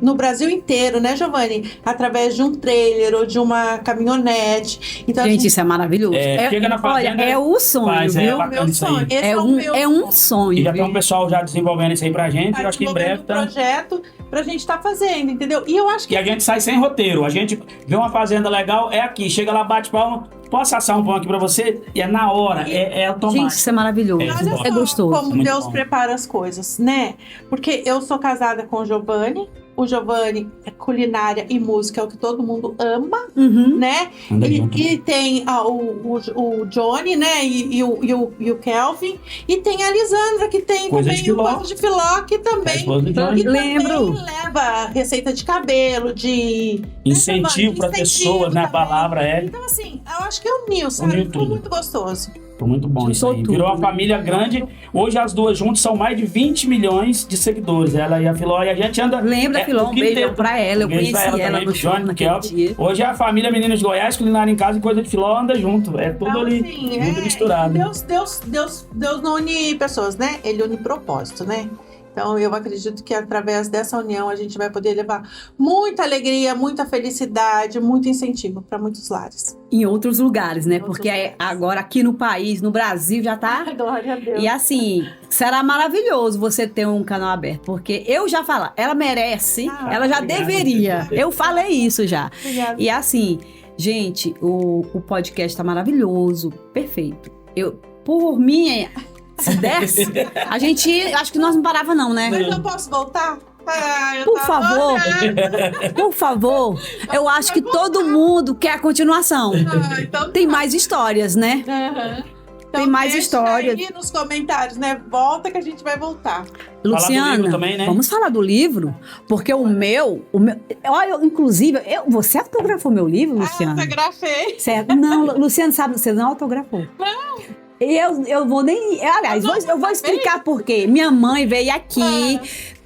no Brasil inteiro, né, Giovanni? Através de um trailer ou de uma caminhonete. Então, gente, isso é maravilhoso. Chega na fazenda, olha, é o sonho, viu? É o meu sonho. Esse É um sonho. E já tem um pessoal já desenvolvendo isso aí pra gente. Eu acho que em breve tá projeto pra gente estar fazendo, entendeu? E eu acho que... E a gente sai sem roteiro. A gente vê uma fazenda legal, é aqui. Chega lá, bate palma. Posso assar um pão aqui pra você? E é na hora, é automático. Gente, isso é maravilhoso. Olha só gostoso. como muito Deus bom. prepara as coisas, né? Porque eu sou casada com o Giovanni. O Giovanni é culinária e música, é o que todo mundo ama, né? Anda junto, né? E tem o Johnny, né? E o Kelvin. E tem a Lisandra, que tem Coisa também de o filó. Coisa de Filó, que É a também... esposa do Johnny. Que Lembro. também leva receita de cabelo, de... Incentivo para pessoas, né? A também. palavra é. Então, assim, eu acho que uniu, sabe? Uniu Ficou tudo. muito gostoso. Foi muito bom isso aí. tudo. Virou uma família grande. Hoje as duas juntas são mais de 20 milhões de seguidores. Ela e a Filó. E a gente anda... Lembra, Filó? Um beijão pra ela. Eu conheci ela também, no show Johnny, naquele Kelvin. dia. Hoje é a família Meninas de Goiás, culinária em casa e coisa de Filó anda junto. É tudo Então, ali, assim, muito misturado. Deus não une pessoas, né? Ele une propósito, né? Então, eu acredito que através dessa união a gente vai poder levar muita alegria, muita felicidade, muito incentivo para muitos lares. Em outros lugares, né? Em outros Porque lugares. agora aqui no país, no Brasil, já tá... Glória a Deus. E assim, será maravilhoso você ter um canal aberto, porque eu já falo, ela merece, ela já obrigado. deveria. Eu falei isso já. Obrigada. E assim, gente, o podcast tá maravilhoso, perfeito. Por mim, se desse, a gente, acho que nós não parava não, né? Mas eu posso voltar? Ai, eu Por tava favor. olhando. Por favor, eu acho que todo mundo quer a continuação. Ah, então Tem mais histórias, né? Aham. Então, Tem mais deixa histórias. aí nos comentários, né? Volta que a gente vai voltar. Luciana, livro também, né? vamos falar do livro? Porque o meu olha, inclusive, você autografou meu livro, Luciana? Autografei. Certo? Não, Luciana, sabe, você não autografou. Não. Eu vou nem... Aliás, eu vou explicar por quê. Minha mãe veio aqui...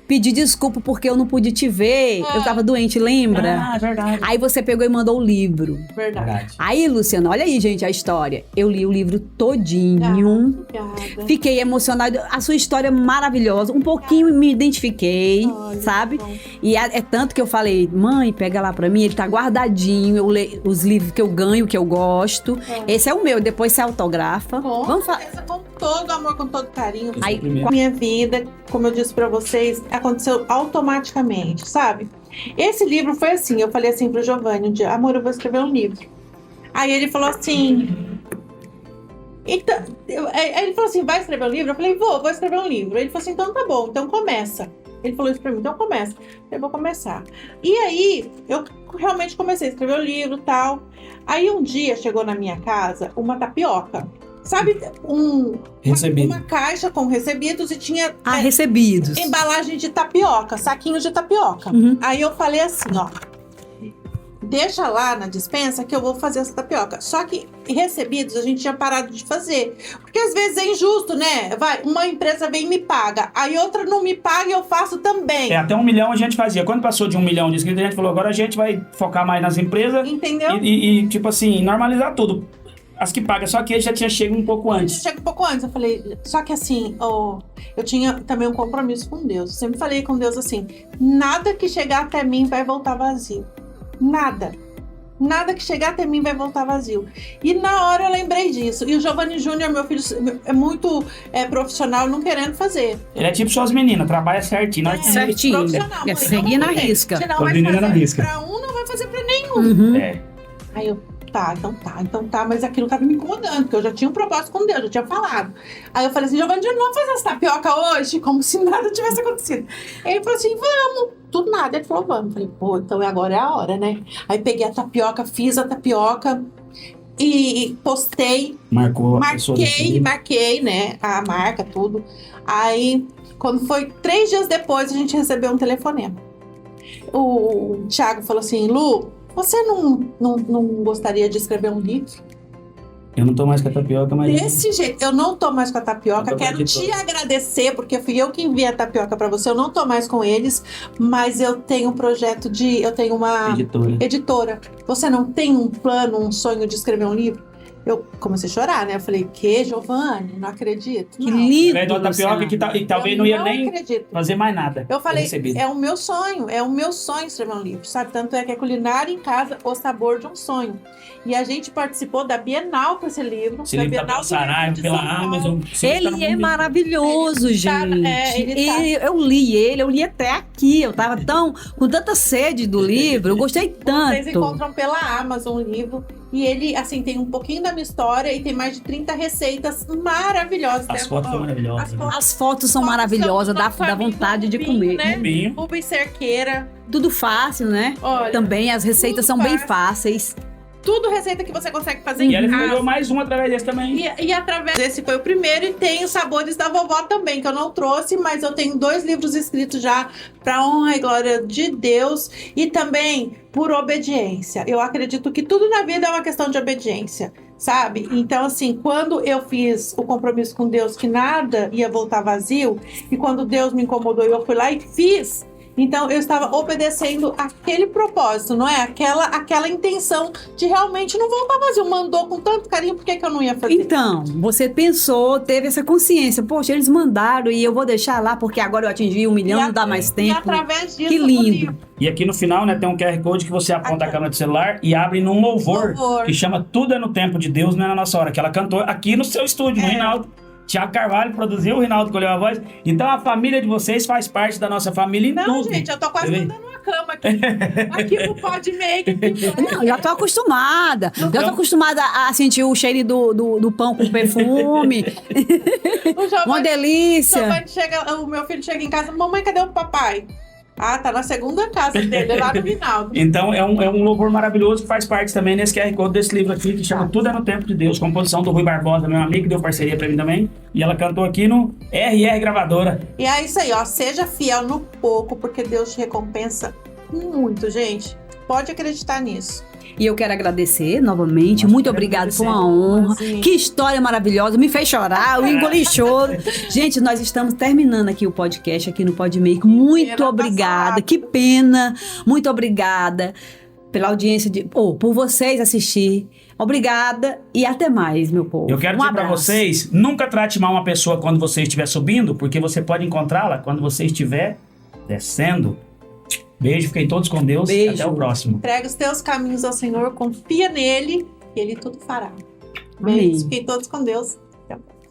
Pedir desculpa porque eu não pude te ver. Eu tava doente, lembra? Ah, verdade. Aí você pegou e mandou o livro. Verdade. Aí, Luciana, olha aí, gente, a história. Eu li o livro todinho. Obrigada. Fiquei emocionada. A sua história é maravilhosa. Um pouquinho me identifiquei, Olha, sabe? bom. E é tanto que eu falei, mãe, pega lá pra mim. Ele tá guardadinho. Eu leio os livros que eu ganho, que eu gosto. Esse é o meu. Depois você autografa. Com Vamos falar. certeza, com todo amor, com todo carinho. Aí, Primeiro. Minha vida, como eu disse pra vocês, aconteceu automaticamente, sabe? Esse livro foi assim, eu falei assim pro Giovanni um dia, amor, eu vou escrever um livro. Aí ele falou assim... Então, aí ele falou assim, vai escrever um livro? Eu falei, vou escrever um livro. Ele falou assim, então tá bom, então começa. Ele falou isso pra mim, então começa. Eu vou começar. E aí, eu realmente comecei a escrever o livro e tal. Aí um dia chegou na minha casa uma tapioca. Sabe, Recebido. uma caixa com recebidos e tinha recebidos. embalagem de tapioca, saquinhos de tapioca. Uhum. Aí eu falei assim, ó, deixa lá na despensa que eu vou fazer essa tapioca. Só que recebidos a gente tinha parado de fazer. Porque às vezes é injusto, né? Uma empresa vem e me paga, aí outra não me paga e eu faço também. Até 1 milhão a gente fazia. Quando passou de 1 milhão de inscritos, a gente falou, agora a gente vai focar mais nas empresas Entendeu? e tipo assim, normalizar tudo. As que pagam, só que ele já tinha chego um pouco antes. Chega um pouco antes, eu falei, só que assim, eu tinha também um compromisso com Deus. Eu sempre falei com Deus assim, nada que chegar até mim vai voltar vazio. Nada. Nada que chegar até mim vai voltar vazio. E na hora eu lembrei disso. E o Giovanni Júnior, meu filho, é muito profissional, não querendo fazer. Ele é tipo suas meninas, trabalha certinho. Certinho. Profissional. É Mãe, seguir não na vai fazer. risca. Se não Tô vai menina na fazer risca. pra um, não vai fazer pra nenhum. Uhum. Aí eu, então tá, mas aquilo tava me incomodando, porque eu já tinha um propósito com Deus, já tinha falado. Aí eu falei assim, Giovanni, vamos fazer essa tapioca hoje? Como se nada tivesse acontecido. Aí ele falou assim, vamos. Tudo nada. Ele falou, vamos. Eu falei, pô, então agora é a hora, né? Aí peguei a tapioca, fiz a tapioca e postei. Marquei, né? A marca, tudo. Aí, quando foi 3 dias depois, a gente recebeu um telefonema. O Thiago falou assim, Lu, você não gostaria de escrever um livro? Eu não tô mais com a tapioca, mas... Desse jeito, eu não tô mais com a tapioca. Eu tô Quero com a te editora. agradecer, porque fui eu que enviei a tapioca pra você. Eu não tô mais com eles, mas eu tenho um projeto eu tenho uma editora. Você não tem um plano, um sonho de escrever um livro? Eu comecei a chorar, né? Eu falei, que, Giovanni? Não acredito. Que Não. lindo, Veio de uma tapioca Luciana. que talvez não ia nem acredito. fazer mais nada. Eu falei, recebido. é o meu sonho escrever um livro, sabe? Tanto é que é Culinária em Casa, o sabor de um sonho. E a gente participou da Bienal com esse livro. Esse da livro tá Bienal pela Saraiva, de pela São Paulo. Amazon. Esse livro tá no Ele é mundo. maravilhoso, Ele tá- gente. ele tá- Eu li até aqui. Eu tava com tanta sede do livro. Eu gostei tanto. Vocês encontram pela Amazon o livro. E ele, assim, tem um pouquinho da minha história e tem mais de 30 receitas maravilhosas. As fotos são maravilhosas, né? As fotos são maravilhosas, dá vontade de comer. Né? Rubinho. Rubens Cerqueira. Tudo fácil, né? Olha, Também as receitas tudo são bem fácil. fáceis. tudo receita que você consegue fazer E em ela casa. escolheu mais um através desse também. E através desse foi o primeiro, e tem os sabores da vovó também, que eu não trouxe, mas eu tenho 2 livros escritos já para honra e glória de Deus, e também por obediência. Eu acredito que tudo na vida é uma questão de obediência, sabe? Então, assim, quando eu fiz o compromisso com Deus que nada ia voltar vazio, e quando Deus me incomodou, eu fui lá e fiz. Então, eu estava obedecendo aquele propósito, não é? Aquela intenção de realmente não voltar vazio. Mandou com tanto carinho, por que eu não ia fazer? Então, você pensou, teve essa consciência. Poxa, eles mandaram e eu vou deixar lá porque agora eu atingi 1 milhão, não dá mais E tempo. através disso, Que o lindo. livro. E aqui no final, né, tem um QR Code que você aponta a câmera do celular e abre num louvor, que chama Tudo é no Tempo de Deus, não é na nossa hora, que ela cantou aqui no seu estúdio, no Rinaldo. Tiago Carvalho produziu, o Rinaldo colheu a voz. Então a família de vocês faz parte da nossa família em Não, tudo. gente, eu tô quase mandando uma cama aqui. Aqui no Podmake. Não, já tô acostumada. Já tô acostumada a sentir o cheiro do pão com perfume. O Giovanni- Uma delícia. O meu filho chega em casa, mamãe, cadê o papai? Ah, tá na segunda casa dele, lá no Rinaldo. Então, é um louvor maravilhoso que faz parte também nesse QR Code desse livro aqui, que chama Tudo é no Tempo de Deus, composição do Rui Barbosa, meu amigo, que deu parceria pra mim também. E ela cantou aqui no RR Gravadora. E é isso aí, ó. Seja fiel no pouco, porque Deus te recompensa muito, gente. Pode acreditar nisso. E eu quero agradecer novamente. Nossa, muito quero obrigada, foi agradecer. uma honra. Sim. Que história maravilhosa. Me fez chorar, eu engoli choro. Gente, nós estamos terminando aqui o podcast aqui no Podmake. Muito Pena, obrigada. passado. Que pena. Muito obrigada pela audiência, por vocês assistir. Obrigada e até mais, meu povo. Eu quero dizer pra vocês, nunca trate mal uma pessoa quando você estiver subindo, porque você pode encontrá-la quando você estiver descendo. Beijo, fiquem todos com Deus. Beijo. Até o próximo. Entrega os teus caminhos ao Senhor, confia nele e ele tudo fará. Amém. Beijo, fiquem todos com Deus. Até a próxima.